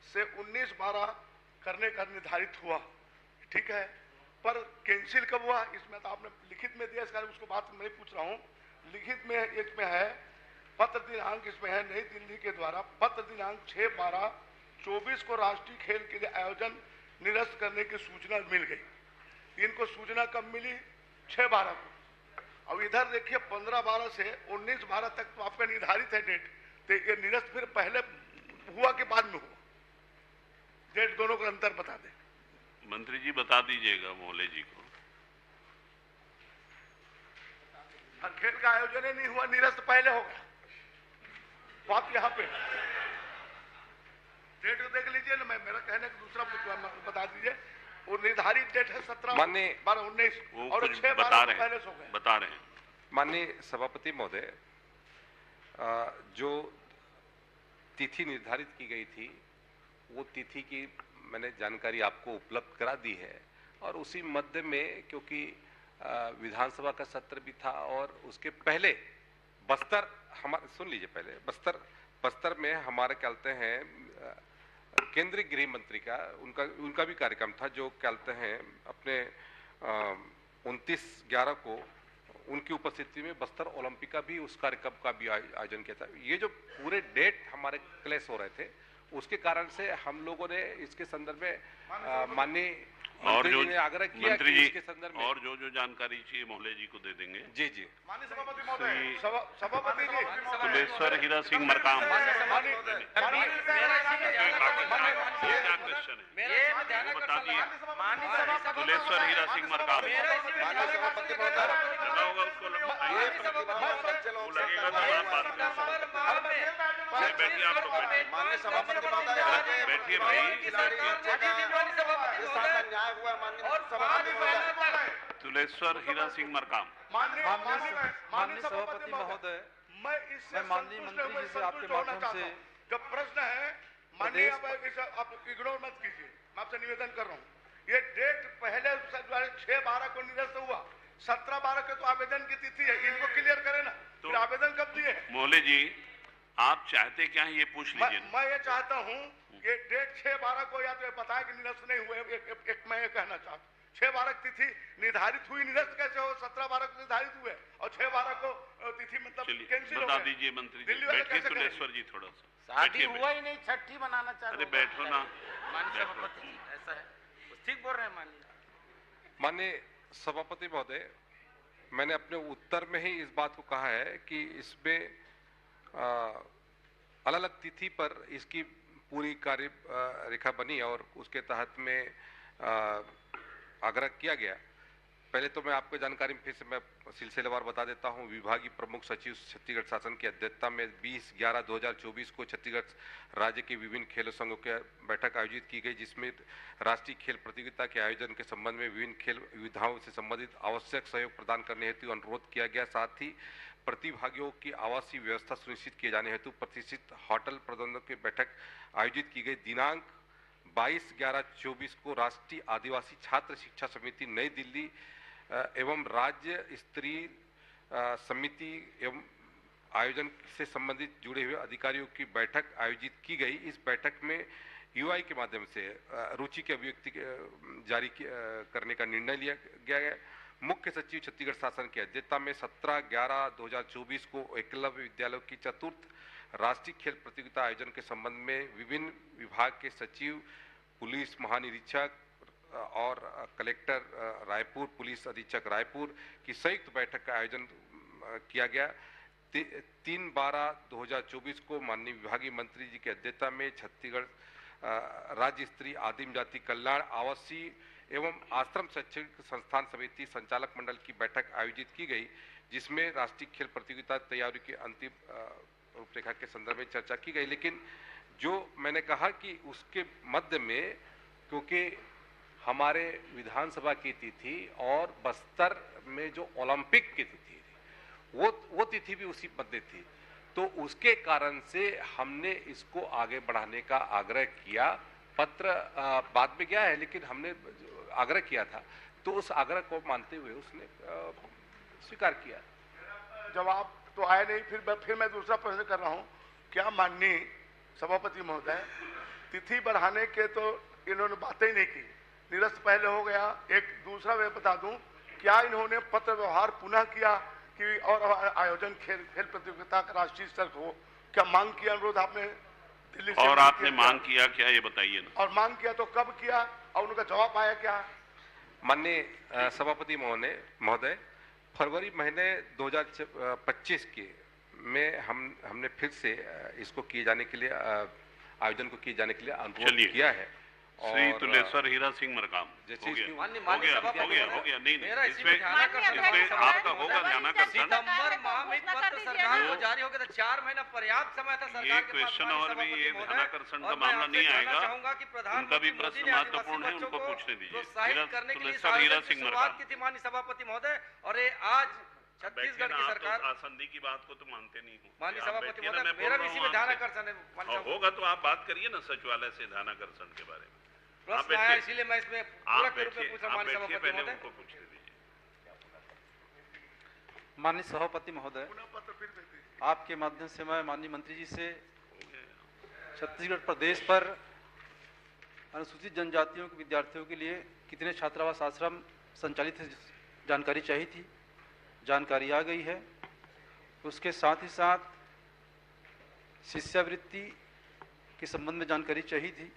से 19/12 करने का निर्धारित हुआ, ठीक है, पर कैंसिल कब हुआ इसमें तो आपने लिखित में दिया, इसका उसको बात मैं पूछ रहा हूँ। लिखित में इसमें है, पत्र दिनांक इसमें है, नई दिल्ली के द्वारा पत्र दिनांक 6/12/24 को राष्ट्रीय खेल के लिए आयोजन निरस्त करने की सूचना मिल गई। इनको सूचना कब मिली? 6/12 को। अब इधर देखिए 15/12 से 19/12 तक तो आपका निर्धारित है डेट, तो ये निरस्त फिर पहले हुआ कि बाद में हुआ? डेट दोनों का अंतर बता दें। मंत्री जी बता दीजिएगा मोहले जी को। खेल का आयोजन ही नहीं हुआ, निरस्त पहले होगा। तो आप यहाँ पे डेट को देख लीजिए ना, मैं मेरा कहने का दूसरा बता दीजिए। वो निर्धारित डेट है 17/12/19 और 6/12 पहले से हो गए। बता रहे हैं माननीय सभापति महोदय, जो तिथि निर्धारित की गई थी वो तिथि की मैंने जानकारी आपको उपलब्ध करा दी है, और उसी मध्य में क्योंकि विधानसभा का सत्र भी था और उसके पहले बस्तर, हमारे सुन लीजिए, पहले बस्तर में हमारे कहते हैं केंद्रीय गृह मंत्री का उनका भी कार्यक्रम था, जो कहते हैं अपने 29/11 को उनकी उपस्थिति में बस्तर ओलंपिक का भी, उस कार्यक्रम का भी आयोजन किया था। ये जो पूरे डेट हमारे क्लैश हो रहे थे, उसके कारण से हम लोगों ने इसके संदर्भ में माननीय और जो आग्रह किया मंत्री कि जी इसके संदर्भ में और जो जानकारी चाहिए मोहले जी को दे देंगे। जी जी। माननीय सभापति महोदय, सभापति जी तुलेश्वर हीरा सिंह मरकाम, क्या क्वेश्चन है बता दिए। तुलेश्वर हीरा सिंह मरकाम लगा होगा उसको, लगेगा तो आप बात बैठिए, आप लोग बैठिए भाई। तुलेश्वर हीरा सिंह मरकाम। माननीय सभापति महोदय, मैं माननीय मंत्री जी से आपके माध्यम से जब प्रश्न है, माननीय आप इग्नोर मत कीजिए, मैं आपसे निवेदन कर रहा हूँ। ये डेट पहले 6/12 को निरस्त हुआ, 17/12 के तो आवेदन की तिथि है, इनको क्लियर करें ना, तो आवेदन कब दिए? मोहले जी आप चाहते क्या है ये पूछ लीजिए। मैं ये चाहता हूँ कि डेट 6/12 को या तो बताया कि निरस्त नहीं हुए, एक मैं ये कहना चाहता हूँ। 6/12 तिथि निर्धारित हुई, निरस्त कैसे हो? 17/12 को निर्धारित हुए और 6/12 को तिथि मतलब कैंसिल हो बता गए। दीजिए मंत्री जी, बैठिए तुलेश्वर जी थोड़ा सा। शादी हुआ ही नहीं, छठी मनाना चाहते। अरे बैठो ना, माननीय सभापति जी ऐसा है, ठीक बोल रहे हैं माननीय सभापति महोदय, मैंने अपने उत्तर में ही इस बात को कहा है कि इसमें अलग अलग तिथि पर इसकी पूरी कार्य रेखा बनी और उसके तहत में आग्रह किया गया। पहले तो मैं आपको जानकारी में फिर से मैं सिलसिलेवार बता देता हूं। विभागीय प्रमुख सचिव छत्तीसगढ़ शासन की अध्यक्षता में 20/11/2024 को छत्तीसगढ़ राज्य के विभिन्न खेल संघों की बैठक आयोजित की गई, जिसमें राष्ट्रीय खेल प्रतियोगिता के आयोजन के संबंध में विभिन्न खेल विधाओं से संबंधित आवश्यक सहयोग प्रदान करने हेतु अनुरोध किया गया। साथ ही प्रतिभागियों की आवासीय व्यवस्था सुनिश्चित किए जाने हेतु प्रतिष्ठित होटल प्रबंधक की बैठक आयोजित की गई। दिनांक 22/11/24 को राष्ट्रीय आदिवासी छात्र शिक्षा समिति नई दिल्ली एवं राज्य स्तरीय समिति एवं आयोजन से संबंधित जुड़े हुए अधिकारियों की बैठक आयोजित की गई। इस बैठक में यूआई के माध्यम से रुचि की अभिव्यक्ति जारी करने का निर्णय लिया गया। मुख्य सचिव छत्तीसगढ़ शासन की अध्यक्षता में 17/11/2024 को एकलव्य विद्यालयों की चतुर्थ राष्ट्रीय खेल प्रतियोगिता आयोजन के संबंध में विभिन्न विभाग के सचिव, पुलिस महानिरीक्षक और कलेक्टर रायपुर, पुलिस अधीक्षक रायपुर की संयुक्त बैठक का आयोजन किया गया। 3/12/2024 को माननीय विभागीय मंत्री जी की अध्यक्षता में छत्तीसगढ़ राज्य स्तरीय आदिम जाति कल्याण आवासीय एवं आश्रम शैक्षणिक संस्थान समिति संचालक मंडल की बैठक आयोजित की गई, जिसमें राष्ट्रीय खेल प्रतियोगिता तैयारी की अंतिम रूपरेखा के संदर्भ में चर्चा की गई। लेकिन जो मैंने कहा कि उसके मध्य में क्योंकि हमारे विधानसभा की तिथि और बस्तर में जो ओलंपिक की तिथि थी वो तिथि भी उसी मध्य थी, तो उसके कारण से हमने इसको आगे बढ़ाने का आग्रह किया। पत्र बाद में गया है, लेकिन हमने आग्रह किया था, तो उस आग्रह को मानते हुए उसने स्वीकार किया। जवाब तो आया नहीं, फिर मैं दूसरा प्रश्न कर रहा हूं। क्या माननीय सभापति महोदय, तिथि बढ़ाने के तो इन्होंने बातें ही नहीं की, निरस्त पहले हो गया। एक दूसरा मैं बता दूं, क्या इन्होंने पत्र व्यवहार पुनः किया कि और आयोजन खेल प्रतियोगिता का राष्ट्रीय स्तर हो? क्या मांग किया, अनुरोध आपने दिल्ली से? और आपने मांग किया क्या, ये बताइए ना। और मांग किया तो कब किया और उनका जवाब आया क्या? माननीय सभापति महोदय, फरवरी महीने 2025 के में हमने फिर से इसको किए जाने के लिए, आयोजन को किए जाने के लिए अनुरोध किया है। श्री तुलेश्वर हीरा सिंह मरकाम, जैसे हो गया नहीं इसमें आपका होगा ध्यानाकर्षण। सितंबर माह में पत्र सरकार को जारी हो गया था, 4 महीना पर्याप्त समय था सरकार ये क्वेश्चन और भी ये ध्यानाकर्षण का मामला नहीं आएगा, उनका भी प्रश्न महत्वपूर्ण है, उनको पूछने दीजिए। तुलेश्वर हीरा सिंह मरकाम की थी माननीय सभापति महोदय, और ये आज छत्तीसगढ़ की सरकार आसंदी की बात को तो मानते नहीं हो माननीय सभापति महोदय, मेरा भी इसी में ध्यानाकर्षण है। होगा तो आप बात करिए ना सचिवालय से ध्यानाकर्षण के बारे में। प्रश्न आया इसलिए मैं इसमें पूरा रूप में पूछा माननीय सभापति पहले महोदय। उनको पूछने दीजिए। माननीय सभापति महोदय, आपके माध्यम से मैं माननीय मंत्री जी से छत्तीसगढ़ प्रदेश पर अनुसूचित जनजातियों के विद्यार्थियों के लिए कितने छात्रावास आश्रम संचालित है जानकारी चाहिए थी। जानकारी आ गई है। उसके साथ ही साथ शिष्यवृत्ति के संबंध में जानकारी चाहिए थी।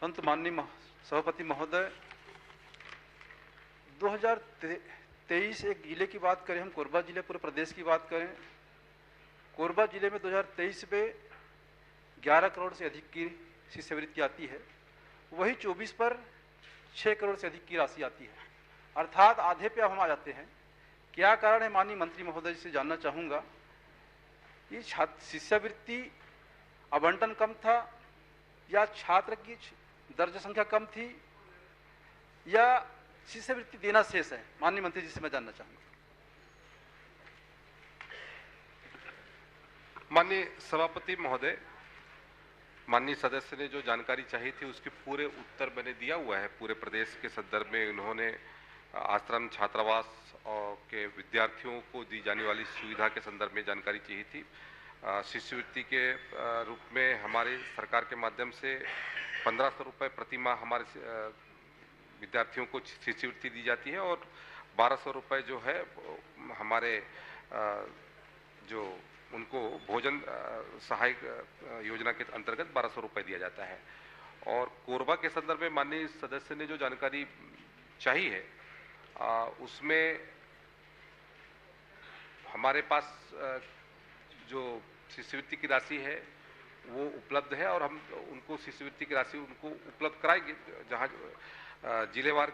परंतु माननीय सभापति महोदय, 2023 एक जिले की बात करें, हम कोरबा जिले पूरे प्रदेश की बात करें, कोरबा जिले में 2023 में 11 करोड़ से अधिक की शिष्यवृत्ति आती है, वही 24 पर 6 करोड़ से अधिक की राशि आती है, अर्थात आधे पे अब हम आ जाते हैं। क्या कारण है माननीय मंत्री महोदय जी से जानना चाहूँगा, ये शिष्यवृत्ति आवंटन कम था या छात्र की दर्ज संख्या कम थी या शिष्यवृत्ति देना शेष है? माननीय मंत्री जी से मैं जानना चाहूँगा। माननीय सभापति महोदय, माननीय सदस्य ने जो जानकारी चाहिए थी उसकी पूरे उत्तर मैंने दिया हुआ है। पूरे प्रदेश के संदर्भ में उन्होंने आश्रम छात्रावास और के विद्यार्थियों को दी जाने वाली सुविधा के संदर्भ में जानकारी चाहिए थी। शिष्यवृत्ति के रूप में हमारे सरकार के माध्यम से 1500 रुपये प्रति माह हमारे विद्यार्थियों को शिष्यवृत्ति दी जाती है और 1200 रुपये जो है हमारे जो उनको भोजन सहायक योजना के अंतर्गत 1200 रुपये दिया जाता है। और कोरबा के संदर्भ में माननीय सदस्य ने जो जानकारी चाहिए है उसमें हमारे पास जो शिष्यवृत्ति की राशि है वो उपलब्ध है और हम उनको शिष्यवृत्ति की राशि उनको उपलब्ध कराएंगे। जहाँ जिलेवार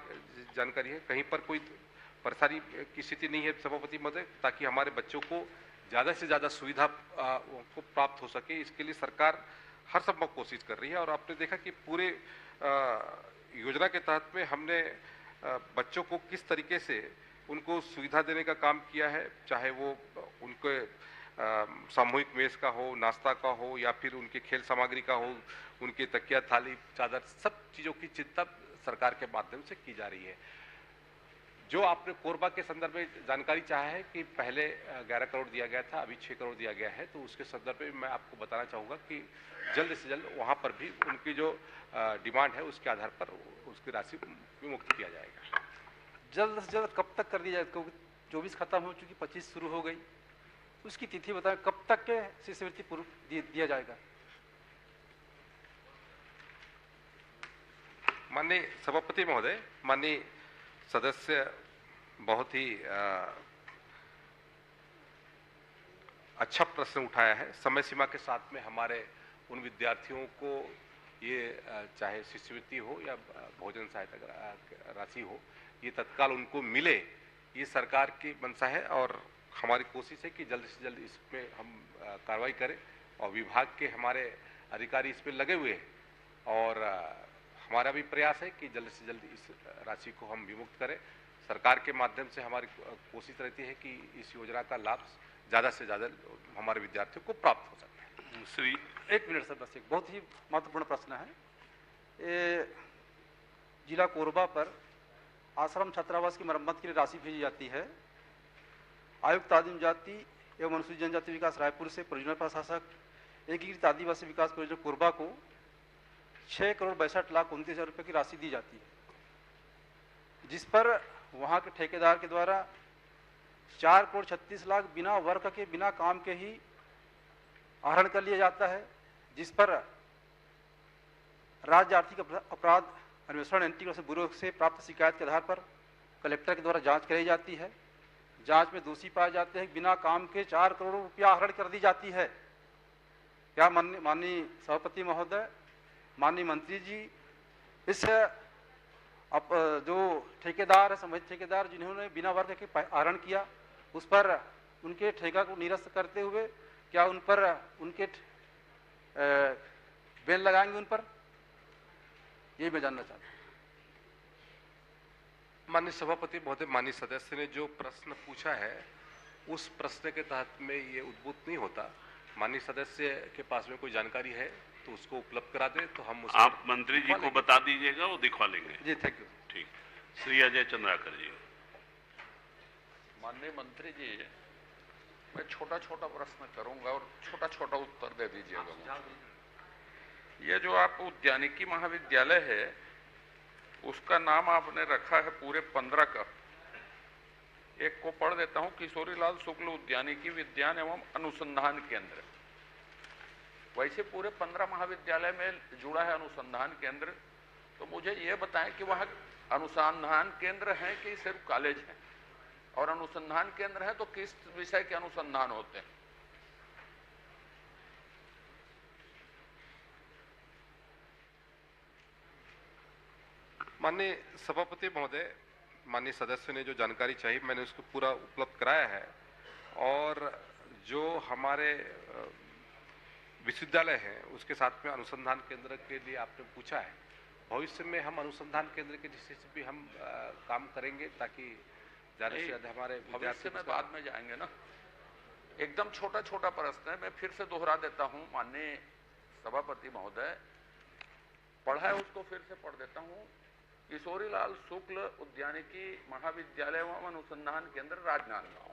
जानकारी है, कहीं पर कोई परेशानी की स्थिति नहीं है सभापति महोदय, ताकि हमारे बच्चों को ज़्यादा से ज़्यादा सुविधा को प्राप्त हो सके, इसके लिए सरकार हर संभव कोशिश कर रही है। और आपने देखा कि पूरे योजना के तहत में हमने बच्चों को किस तरीके से उनको सुविधा देने का काम किया है, चाहे वो उनके सामूहिक मेज का हो, नाश्ता का हो या फिर उनके खेल सामग्री का हो, उनके तकिया थाली चादर, सब चीज़ों की चिंता सरकार के माध्यम से की जा रही है। जो आपने कोरबा के संदर्भ में जानकारी चाहा है कि पहले 11 करोड़ दिया गया था, अभी 6 करोड़ दिया गया है, तो उसके संदर्भ में मैं आपको बताना चाहूँगा कि जल्द से जल्द वहाँ पर भी उनकी जो डिमांड है उसके आधार पर उसकी राशि मुक्त किया जाएगा। जल्द से जल्द कब तक कर दिया जाए? क्योंकि 24 खत्म हो चुकी, 25 शुरू हो गई, उसकी तिथि बताएं, कब तक के शिष्यवृत्ति पूर्व दिया जाएगा? माननीय सभापति महोदय, माननीय सदस्य बहुत ही अच्छा प्रश्न उठाया है। समय सीमा के साथ में हमारे उन विद्यार्थियों को ये चाहे शिष्यवृत्ति हो या भोजन सहायता राशि हो, ये तत्काल उनको मिले, ये सरकार की मंशा है और हमारी कोशिश है कि जल्द से जल्द इसमें हम कार्रवाई करें और विभाग के हमारे अधिकारी इस पर लगे हुए हैं और हमारा भी प्रयास है कि जल्द से जल्द इस राशि को हम विमुक्त करें। सरकार के माध्यम से हमारी कोशिश रहती है कि इस योजना का लाभ ज़्यादा से ज़्यादा हमारे विद्यार्थियों को प्राप्त हो सके। श्री एक मिनट सर, बस एक बहुत ही महत्वपूर्ण प्रश्न है। जिला कोरबा पर आश्रम छात्रावास की मरम्मत के लिए राशि भेजी जाती है। आयुक्त आदिम जाति एवं अनुसूचित जनजाति विकास रायपुर से परियोजना प्रशासक एकीकृत आदिवासी विकास परियोजना कोरबा को 6,62,29,000 रुपये की राशि दी जाती है, जिस पर वहाँ के ठेकेदार के द्वारा 4,36,00,000 बिना वर्क के, बिना काम के ही आहरण कर लिया जाता है, जिस पर राज्य आर्थिक अपराध अन्वेषण एंटी करप्शन ब्यूरो से प्राप्त शिकायत के आधार पर कलेक्टर के द्वारा जांच कराई जाती है। जांच में दोषी पाए जाते हैं, बिना काम के 4 करोड़ रुपया आहरण कर दी जाती है। क्या माननीय सभापति महोदय, माननीय मंत्री जी, इस जो ठेकेदार है, संबंधित ठेकेदार जिन्होंने बिना वर्ग के आहरण किया, उस पर उनके ठेका को निरस्त करते हुए क्या उन पर उनके बैन लगाएंगे उन पर? ये मैं जानना चाहता हूँ। माननीय सभापति महोदय, माननीय सदस्य ने जो प्रश्न पूछा है उस प्रश्न के तहत में ये उद्भूत नहीं होता। माननीय सदस्य के पास में कोई जानकारी है तो उसको उपलब्ध करा दे तो हम आप मंत्री जी को बता दीजिएगा, वो दिखवा लेंगे। जी, थैंक यू। ठीक। श्री अजय चंद्राकर जी। माननीय मंत्री जी, मैं छोटा छोटा प्रश्न करूंगा और छोटा छोटा उत्तर दे दीजिएगा। ये जो आप उद्यानिकी महाविद्यालय है, उसका नाम आपने रखा है पूरे 15 का। एक को पढ़ देता हूँ, किशोरीलाल शुक्ल उद्यानिकी विज्ञान एवं अनुसंधान केंद्र। वैसे पूरे 15 महाविद्यालय में जुड़ा है अनुसंधान केंद्र। तो मुझे ये बताएं कि वहाँ अनुसंधान केंद्र है कि सिर्फ कॉलेज है, और अनुसंधान केंद्र है तो किस विषय के अनुसंधान होते हैं? माननीय सभापति महोदय, माननीय सदस्य ने जो जानकारी चाहिए मैंने उसको पूरा उपलब्ध कराया है। और जो हमारे विश्वविद्यालय हैं उसके साथ में अनुसंधान केंद्र के लिए आपने पूछा है, भविष्य में हम अनुसंधान केंद्र के दृष्टि से भी हम काम करेंगे ताकि ज़्यादा से ज़्यादा हमारे भविष्य में बाद में जाएंगे ना। एकदम छोटा छोटा प्रश्न है, मैं फिर से दोहरा देता हूँ। माननीय सभापति महोदय, पढ़ा है उसको फिर से पढ़ देता हूँ। किशोरीलाल शुक्ल उद्यानिकी महाविद्यालय एवं अनुसंधान केंद्र राजनांदगांव।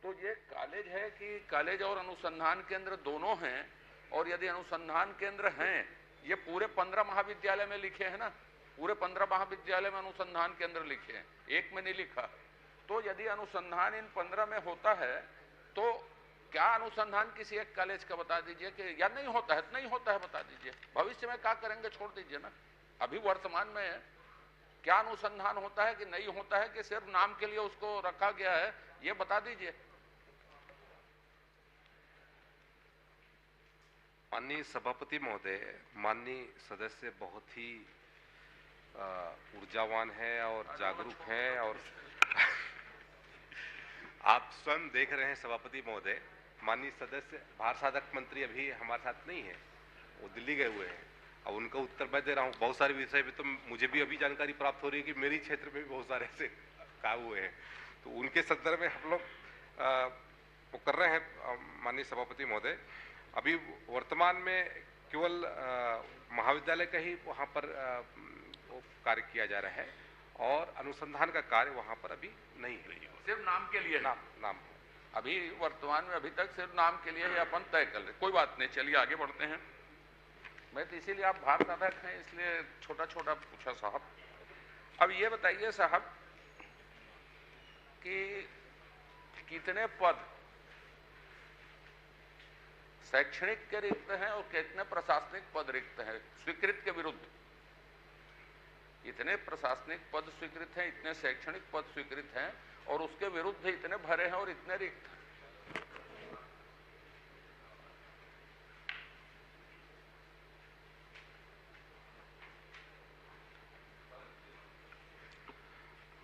तो ये कॉलेज है कि कॉलेज और अनुसंधान केंद्र दोनों हैं? और यदि अनुसंधान केंद्र हैं, ये पूरे 15 महाविद्यालय में लिखे हैं ना, पूरे 15 महाविद्यालय में अनुसंधान केंद्र लिखे हैं, एक में नहीं लिखा। तो यदि अनुसंधान इन 15 में होता है तो क्या अनुसंधान किसी एक कॉलेज का बता दीजिए कि या नहीं होता है? नहीं होता है बता दीजिए। भविष्य में क्या करेंगे छोड़ दीजिए ना। अभी वर्तमान में क्या अनुसंधान होता है कि नहीं होता है कि सिर्फ नाम के लिए उसको रखा गया है, ये बता दीजिए। माननीय सभापति महोदय, माननीय सदस्य बहुत ही ऊर्जावान है और जागरूक हैं। और आप स्वयं देख रहे हैं सभापति महोदय, माननीय सदस्य भार साधक मंत्री अभी हमारे साथ नहीं है, वो दिल्ली गए हुए हैं। अब उनका उत्तर मैं दे रहा हूँ। बहुत सारे विषय पे तो मुझे भी अभी जानकारी प्राप्त हो रही है कि मेरी क्षेत्र में भी बहुत सारे ऐसे काम हुए हैं, तो उनके संदर्भ में हम लोग वो कर रहे हैं। माननीय सभापति महोदय, अभी वर्तमान में केवल महाविद्यालय का ही वहाँ पर कार्य किया जा रहा है और अनुसंधान का कार्य वहाँ पर अभी नहीं है, सिर्फ नाम के लिए। नाम अभी वर्तमान में अभी तक सिर्फ नाम के लिए ही अपन तय कर रहे। कोई बात नहीं, चलिए आगे बढ़ते हैं। मैं तो इसीलिए आप भार साधक हैं इसलिए छोटा छोटा पूछा साहब। अब ये बताइए साहब कि कितने पद शैक्षणिक के रिक्त हैं और कितने प्रशासनिक पद रिक्त हैं स्वीकृत के विरुद्ध? इतने प्रशासनिक पद स्वीकृत हैं, इतने शैक्षणिक पद स्वीकृत हैं और उसके विरुद्ध इतने भरे हैं और इतने रिक्त हैं।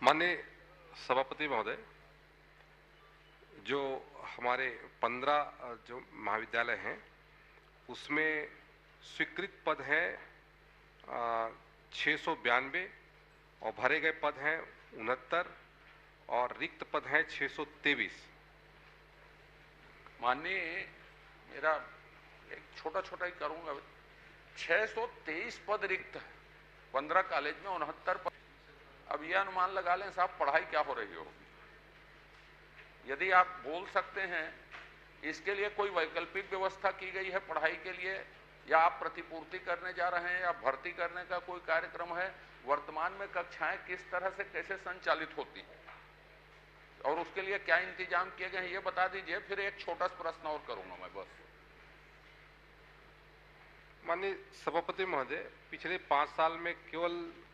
माननीय सभापति महोदय, जो हमारे 15 जो महाविद्यालय हैं उसमें स्वीकृत पद हैं 692 और भरे गए पद हैं 69 और रिक्त पद हैं 623। माननीय, मेरा एक छोटा छोटा ही करूंगा। 623 पद रिक्त है 15 कॉलेज में, 69 पद। अब यह अनुमान लगा लें साहब पढ़ाई क्या हो रही हो। यदि आप बोल सकते हैं इसके लिए कोई वैकल्पिक व्यवस्था की गई है पढ़ाई के लिए, या आप प्रतिपूर्ति करने जा रहे हैं, या भर्ती करने का कोई कार्यक्रम है? वर्तमान में कक्षाएं किस तरह से कैसे संचालित होती हैं और उसके लिए क्या इंतजाम किए गए हैं, ये बता दीजिए। फिर एक छोटा सा प्रश्न और करूंगा मैं बस। माननीय सभापति महोदय, पिछले 5 साल में केवल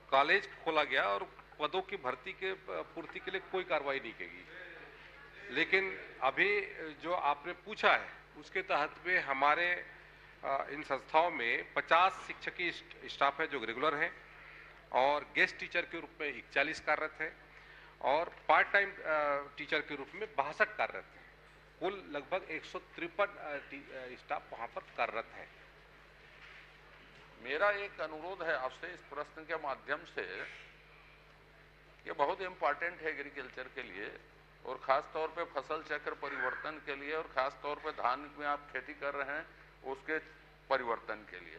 कॉलेज खोला गया और पदों की भर्ती के पूर्ति के लिए कोई कार्रवाई नहीं की गई। लेकिन अभी जो आपने पूछा है उसके तहत में हमारे इन संस्थाओं में 50 शिक्षकीय स्टाफ है जो रेगुलर हैं और गेस्ट टीचर के रूप में 41 कार्यरत है और पार्ट टाइम टीचर के रूप में 62 कार्यरत है। कुल लगभग 153 स्टाफ वहां पर कार्यरत है। मेरा एक अनुरोध है आपसे इस प्रश्न के माध्यम से, ये बहुत इम्पोर्टेंट है एग्रीकल्चर के लिए और खास तौर पे फसल चक्र परिवर्तन के लिए, और खास तौर पे धान में आप खेती कर रहे हैं उसके परिवर्तन के लिए।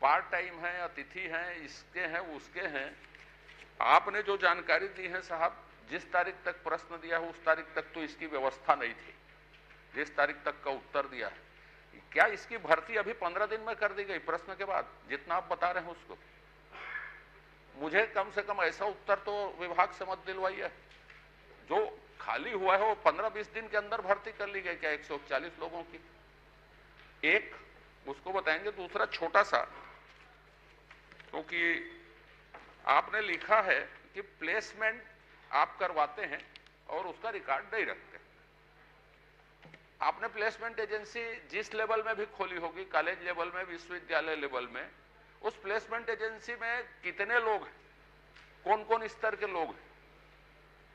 पार्ट टाइम है, अतिथि हैं, इसके हैं, उसके हैं। आपने जो जानकारी दी है साहब, जिस तारीख तक प्रश्न दिया है उस तारीख तक तो इसकी व्यवस्था नहीं थी, जिस तारीख तक का उत्तर दिया है। क्या इसकी भर्ती अभी 15 दिन में कर दी गई प्रश्न के बाद, जितना आप बता रहे हैं उसको? मुझे कम से कम ऐसा उत्तर तो विभाग से मत दिलवाइए। जो खाली हुआ है वो 15-20 दिन के अंदर भर्ती कर ली गई क्या 141 लोगों की? एक उसको बताएंगे। दूसरा छोटा सा, क्योंकि आपने लिखा है कि प्लेसमेंट आप करवाते हैं और उसका रिकॉर्ड नहीं रखते। आपने प्लेसमेंट एजेंसी जिस लेवल में भी खोली होगी, कॉलेज लेवल में, विश्वविद्यालय लेवल में, उस प्लेसमेंट एजेंसी में कितने लोग हैं, कौन कौन स्तर के लोग हैं,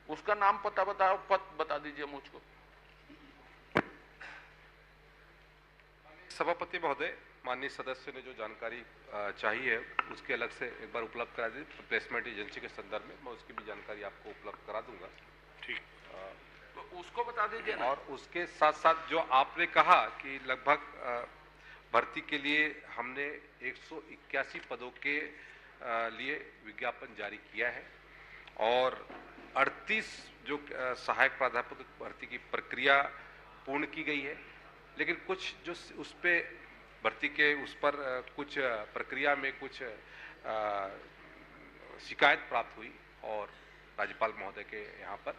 उसका नाम पता बता दीजिए मुझको। सभापति महोदय, माननीय सदस्य ने जो जानकारी चाहिए उसके अलग से एक बार उपलब्ध करा दी। प्लेसमेंट एजेंसी के संदर्भ में मैं उसकी भी जानकारी आपको उपलब्ध करा दूंगा। ठीक, तो उसको बता दीजिए ना। और उसके साथ साथ जो आपने कहा कि लगभग भर्ती के लिए हमने 181 पदों के लिए विज्ञापन जारी किया है और 38 जो सहायक प्राध्यापक भर्ती की प्रक्रिया पूर्ण की गई है। लेकिन कुछ जो उस पे भर्ती के उस पर कुछ प्रक्रिया में कुछ शिकायत प्राप्त हुई और राज्यपाल महोदय के यहाँ पर,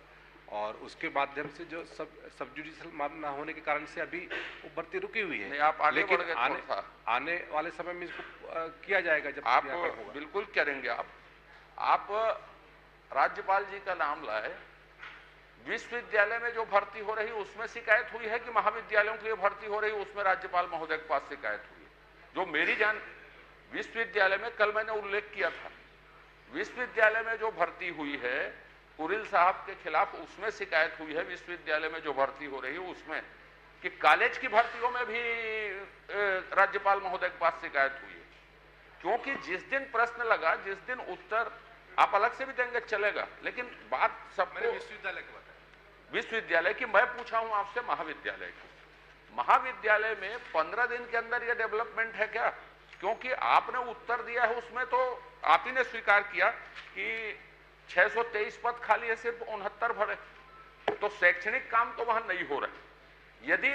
और उसके माध्यम से जो सब जुडिशियल मामला होने के कारण से अभी वो भर्ती रुकी हुई है। आप आगे लेकिन बढ़ गए, आने वाले समय में इसको किया जाएगा जब आप बिल्कुल करेंगे। आप राज्यपाल जी का नाम लाए। विश्वविद्यालय में जो भर्ती हो रही उसमें शिकायत हुई है कि महाविद्यालयों के लिए भर्ती हो रही उसमें राज्यपाल महोदय के पास शिकायत हुई? जो मेरी जान, विश्वविद्यालय में कल मैंने उल्लेख किया था, विश्वविद्यालय में जो भर्ती हुई है कुरिल साहब के खिलाफ, उसमें शिकायत हुई है। विश्वविद्यालय में जो भर्ती हो रही है उसमें, कि कॉलेज की भर्तियों में भी राज्यपाल महोदय के पास शिकायत हुई है। क्योंकि जिस दिन प्रश्न लगा, जिस दिन उत्तर आप अलग से भी देंगे चलेगा, लेकिन बात सबको विश्वविद्यालय की बात है। विश्वविद्यालय की मैं पूछा हूं आपसे, महाविद्यालय की। महाविद्यालय में 15 दिन के अंदर यह डेवलपमेंट है क्या? क्योंकि आपने उत्तर दिया है उसमें तो आप ही ने स्वीकार किया कि 623 पद खाली है, सिर्फ 69 भरे, तो शैक्षणिक काम तो वहां नहीं हो रहा। यदि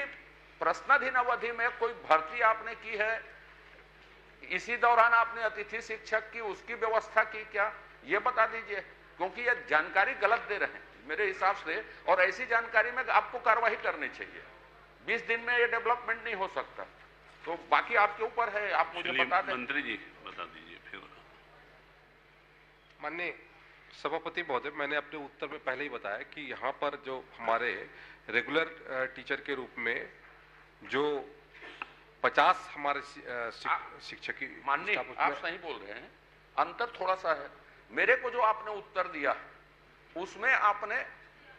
प्रश्नाधीन अवधि में कोई भर्ती आपने की है, इसी दौरान आपने अतिथि शिक्षक की उसकी व्यवस्था की क्या, ये बता दीजिए। क्योंकि ये जानकारी गलत दे रहे हैं मेरे हिसाब से, और ऐसी जानकारी में आपको कार्रवाई करनी चाहिए। 20 दिन में ये डेवलपमेंट नहीं हो सकता। तो बाकी आपके ऊपर है, आप मुझे बता दें। मंत्री जी बता दीजिए फिर। माननीय सभापति महोदय, मैंने अपने उत्तर में पहले ही बताया कि यहाँ पर जो हमारे रेगुलर टीचर के रूप में जो 50 हमारे शिक्षक, माननीय आप सही बोल रहे हैं, अंतर थोड़ा सा है। मेरे को जो आपने उत्तर दिया उसमें आपने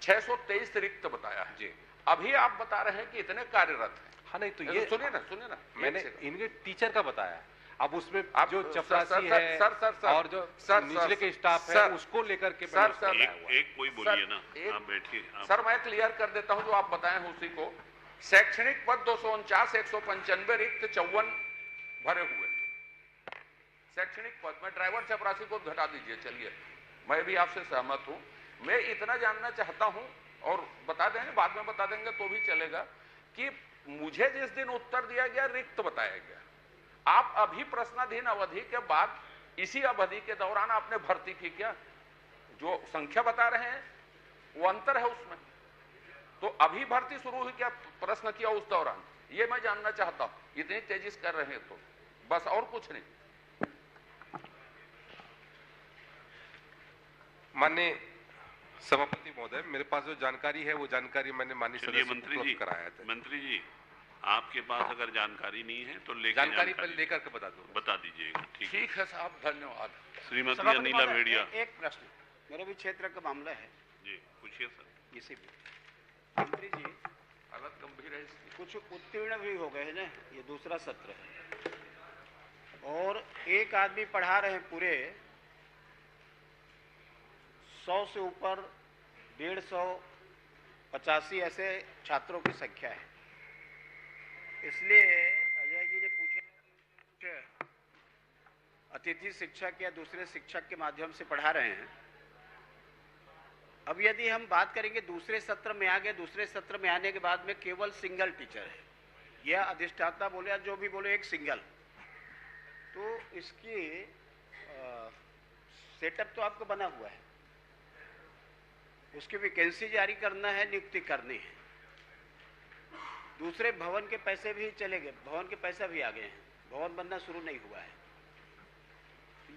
623 रिक्त बताया है जी। अभी आप बता रहे हैं कि इतने कार्यरत हैं। हाँ, नहीं तो ये सुनिए ना, मैंने इनके टीचर का बताया। अब उसमें जो चपरासी है और जो निचले के स्टाफ है उसको लेकर के एक कोई बोलिए ना, आप बैठिए। सर मैं क्लियर कर देता हूं जो आप बताए हैं उसी को। शैक्षणिक पद 249, 195 रिक्त, 54 भरे हुए शैक्षणिक पद में। ड्राइवर चपरासी को घटा दीजिए। चलिए, मैं भी आपसे सहमत हूं। मैं इतना जानना चाहता हूं और बता देंगे, बाद में बता देंगे तो भी चलेगा कि मुझे जिस दिन उत्तर दिया गया रिक्त बताया गया। आप अभी प्रश्नाधीन अवधि के बाद इसी अवधि के दौरान आपने भर्ती की क्या? जो संख्या बता रहे हैं वो अंतर है उसमें। तो अभी भर्ती शुरू हुई क्या? प्रश्न किया उस दौरान, ये मैं जानना चाहता हूं। इतनी तेजी से कर रहे हैं तो बस, और कुछ नहीं। माननीय सभापति महोदय, मेरे पास जो जानकारी है वो जानकारी मैंने माननीय सदस्य को उपलब्ध कराया था। मंत्री जी, आपके पास अगर जानकारी नहीं है तो जानकारी लेकर के बता दीजिएगा। ठीक है साहब, धन्यवाद। श्रीमती अनिला भेड़िया। एक प्रश्न, मेरे भी क्षेत्र का मामला है जी, पूछिए सर। इसी में मंत्री जी, हालत गंभीर है, कुछ उत्तीर्ण भी हो गए हैं ना, ये दूसरा सत्र है और एक आदमी पढ़ा रहे हैं पूरे 100 से ऊपर 150-85 ऐसे छात्रों की संख्या है। इसलिए अजय जी ने पूछे, अतिथि शिक्षक या दूसरे शिक्षक के माध्यम से पढ़ा रहे हैं। अब यदि हम बात करेंगे दूसरे सत्र में आ गए, दूसरे सत्र में आने के बाद में केवल सिंगल टीचर है, यह अधिष्ठाता बोले या जो भी बोले एक सिंगल, तो इसकी सेटअप तो आपको बना हुआ है, उसकी वैकेंसी जारी करना है, नियुक्ति करनी है। दूसरे भवन के पैसे भी चले गए, भवन के पैसा भी आ गए हैं, भवन बनना शुरू नहीं हुआ है।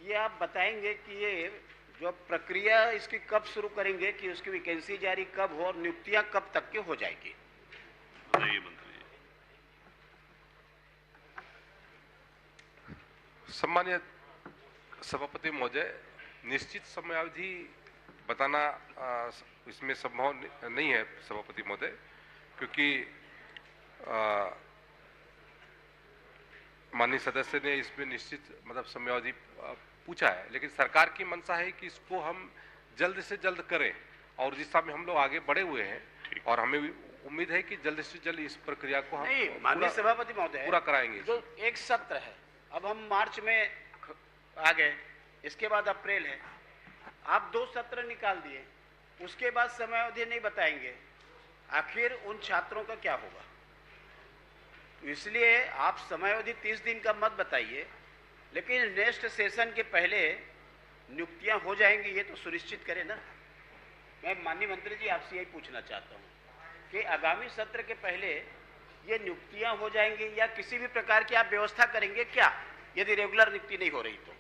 ये आप बताएंगे कि ये जो प्रक्रिया इसकी कब शुरू करेंगे, कि उसकी वैकेंसी जारी कब हो और नियुक्तियां कब तक की हो जाएगी? नहीं मंत्री जी। सम्मानीय सभापति महोदय, निश्चित समयावधि बताना इसमें संभव नहीं है सभापति महोदय, क्योंकि माननीय सदस्य ने इसमें निश्चित मतलब समयावधि पूछा है, लेकिन सरकार की मंशा है कि इसको हम जल्द से जल्द करें और जिस समय हम लोग आगे बढ़े हुए हैं और हमें उम्मीद है कि जल्द से जल्द इस प्रक्रिया को हम माननीय सभापति महोदय पूरा कराएंगे। जो एक सत्र है, अब हम मार्च में आ गए, इसके बाद अप्रैल है, आप 2 सत्र निकाल दिए, उसके बाद समयावधि नहीं बताएंगे, आखिर उन छात्रों का क्या होगा? इसलिए आप समयावधि 30 दिन का मत बताइए, लेकिन नेक्स्ट सेशन के पहले नियुक्तियां हो जाएंगी, ये तो सुनिश्चित करें ना। मैं माननीय मंत्री जी आपसे यही पूछना चाहता हूं कि आगामी सत्र के पहले ये नियुक्तियां हो जाएंगी या किसी भी प्रकार की आप व्यवस्था करेंगे क्या, यदि रेगुलर नियुक्ति नहीं हो रही तो?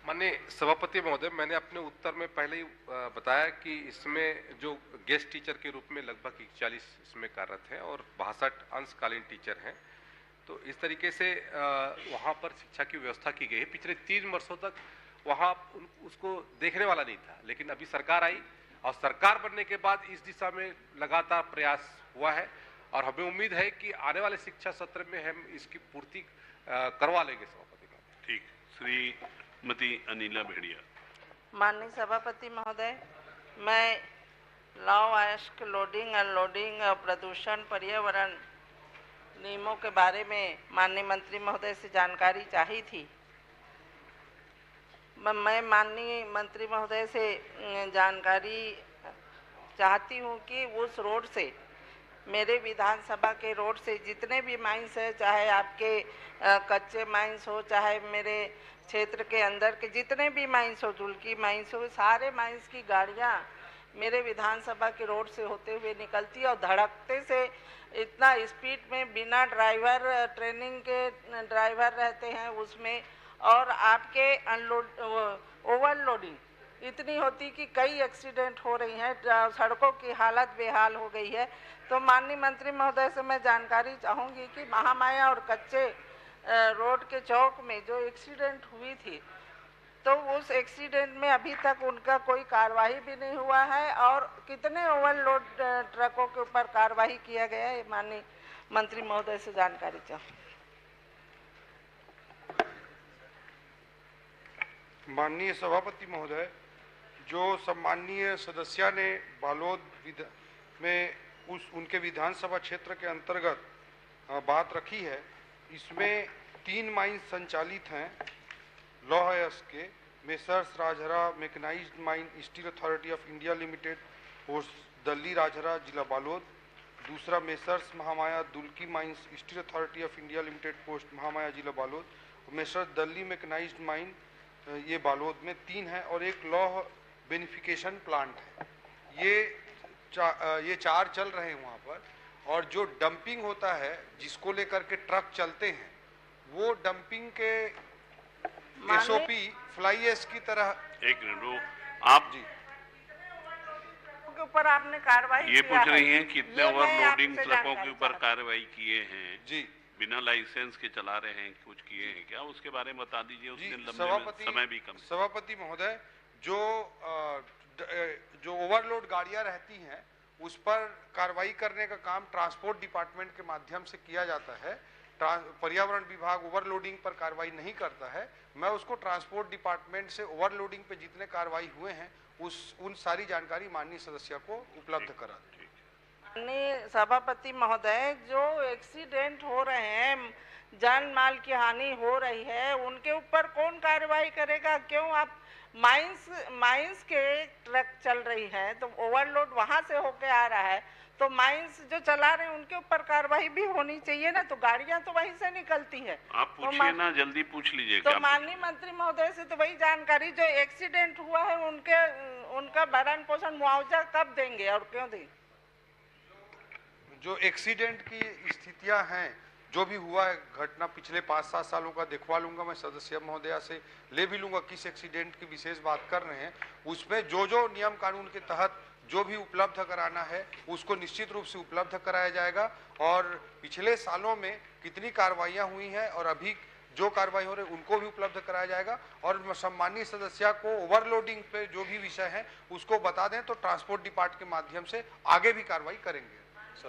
माननीय सभापति महोदय, मैंने अपने उत्तर में पहले ही बताया कि इसमें जो गेस्ट टीचर के रूप में लगभग 41 इसमें कार्यरत हैं और 62 अंशकालीन टीचर हैं। तो इस तरीके से वहाँ पर शिक्षा की व्यवस्था की गई है। पिछले 3 वर्षों तक वहाँ उसको देखने वाला नहीं था, लेकिन अभी सरकार आई और सरकार बनने के बाद इस दिशा में लगातार प्रयास हुआ है और हमें उम्मीद है कि आने वाले शिक्षा सत्र में हम इसकी पूर्ति करवा लेंगे सभापति महोदय। ठीक। श्रीमती अनिला भेड़िया। माननीय सभापति महोदय, मैं लॉ आयस्क लोडिंग अनलोडिंग और प्रदूषण पर्यावरण नियमों के बारे में माननीय मंत्री महोदय से जानकारी चाहिए थी। मैं माननीय मंत्री महोदय से जानकारी चाहती हूँ कि उस रोड से, मेरे विधानसभा के रोड से जितने भी माइंस है, चाहे आपके कच्चे माइंस हो, चाहे मेरे क्षेत्र के अंदर के जितने भी माइंस हो, जुल्की माइंस हो, सारे माइंस की गाड़ियाँ मेरे विधानसभा के रोड से होते हुए निकलती है और धड़कते से इतना स्पीड में, बिना ड्राइवर ट्रेनिंग के ड्राइवर रहते हैं उसमें, और आपके ओवरलोडिंग इतनी होती कि कई एक्सीडेंट हो रही हैं, सड़कों की हालत बेहाल हो गई है। तो माननीय मंत्री महोदय से मैं जानकारी चाहूँगी कि महामाया और कच्चे रोड के चौक में जो एक्सीडेंट हुई थी, तो उस एक्सीडेंट में अभी तक उनका कोई कार्रवाई भी नहीं हुआ है और कितने ओवरलोड ट्रकों के ऊपर कार्रवाई किया गया है, माननीय मंत्री महोदय से जानकारी चाहूँ। माननीय सभापति महोदय, जो सम्माननीय सदस्य ने बालोद में उनके विधानसभा क्षेत्र के अंतर्गत बात रखी है, इसमें 3 माइंस संचालित हैं लॉ आयस्क के, Messrs Rajhara mechanised mine steel authority of India limited, post Dalli Rajhara, जिला बालोद, दूसरा Messrs Mahamaya Dulki mines steel authority of India limited post Mahamaya जिला Balod, Messrs Delhi mechanised mine ये बालोद में 3 है, और एक लौह बेनिफिकेशन प्लांट है। ये 4 चल रहे हैं वहाँ पर। और जो डंपिंग होता है जिसको लेकर के ट्रक चलते हैं, वो डंपिंग के एसओपी फ्लाई एश की तरह। एक मिनट आप जी के ऊपर आपने कार्रवाई ये पूछ रही हैं कितने ये मैं ओवरलोडिंग आपसे ट्रकों जानकारी के ऊपर कार्रवाई किए हैं जी, बिना लाइसेंस के चला रहे हैं, कुछ किए हैं क्या, उसके बारे में बता दीजिए। जी उसने लंबे सभापति समय भी कम। सभापति महोदय, जो ओवरलोड गाड़ियां रहती हैं उस पर कार्रवाई करने का काम ट्रांसपोर्ट डिपार्टमेंट के माध्यम से किया जाता है। पर्यावरण विभाग ओवरलोडिंग पर कार्रवाई नहीं करता है। मैं उसको ट्रांसपोर्ट डिपार्टमेंट से ओवरलोडिंग पे जितने कार्रवाई हुए हैं उन सारी जानकारी माननीय सदस्य को उपलब्ध करा दूं। माननीय सभापति महोदय, जो एक्सीडेंट हो रहे हैं, जान माल की हानि हो रही है, उनके ऊपर कौन कार्रवाई करेगा? क्यों आप माइंस के ट्रक चल रही है तो ओवरलोड वहां से होके आ रहा है, तो माइंस जो चला रहे हैं उनके ऊपर कार्रवाई भी होनी चाहिए ना, तो गाड़ियां तो वहीं से निकलती है। आप पूछिए ना, जल्दी पूछ लीजिए। तो माननीय मंत्री महोदय से तो वही जानकारी, जो एक्सीडेंट हुआ है उनका भरण पोषण मुआवजा कब देंगे और क्यों देंगे? जो एक्सीडेंट की स्थितियां हैं, जो भी हुआ है घटना पिछले 5-7 सालों का दिखवा लूंगा मैं सदस्य महोदया से, ले भी लूंगा किस एक्सीडेंट की विशेष बात कर रहे हैं। उसमें जो नियम कानून के तहत जो भी उपलब्ध कराना है उसको निश्चित रूप से उपलब्ध कराया जाएगा। और पिछले सालों में कितनी कार्रवाइयां हुई हैं और अभी जो कार्रवाई हो रही है उनको भी उपलब्ध कराया जाएगा। और सम्मानीय सदस्य को ओवरलोडिंग पे जो भी विषय है उसको बता दें तो ट्रांसपोर्ट डिपार्टमेंट के माध्यम से आगे भी कार्रवाई करेंगे।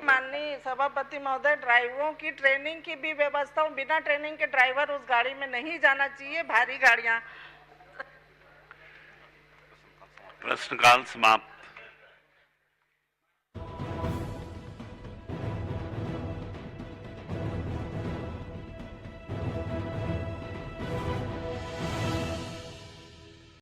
माननीय सभापति महोदय, ड्राइवरों की ट्रेनिंग की भी व्यवस्था हो, बिना ट्रेनिंग के ड्राइवर उस गाड़ी में नहीं जाना चाहिए, भारी गाड़ियां। प्रश्नकाल समाप्त।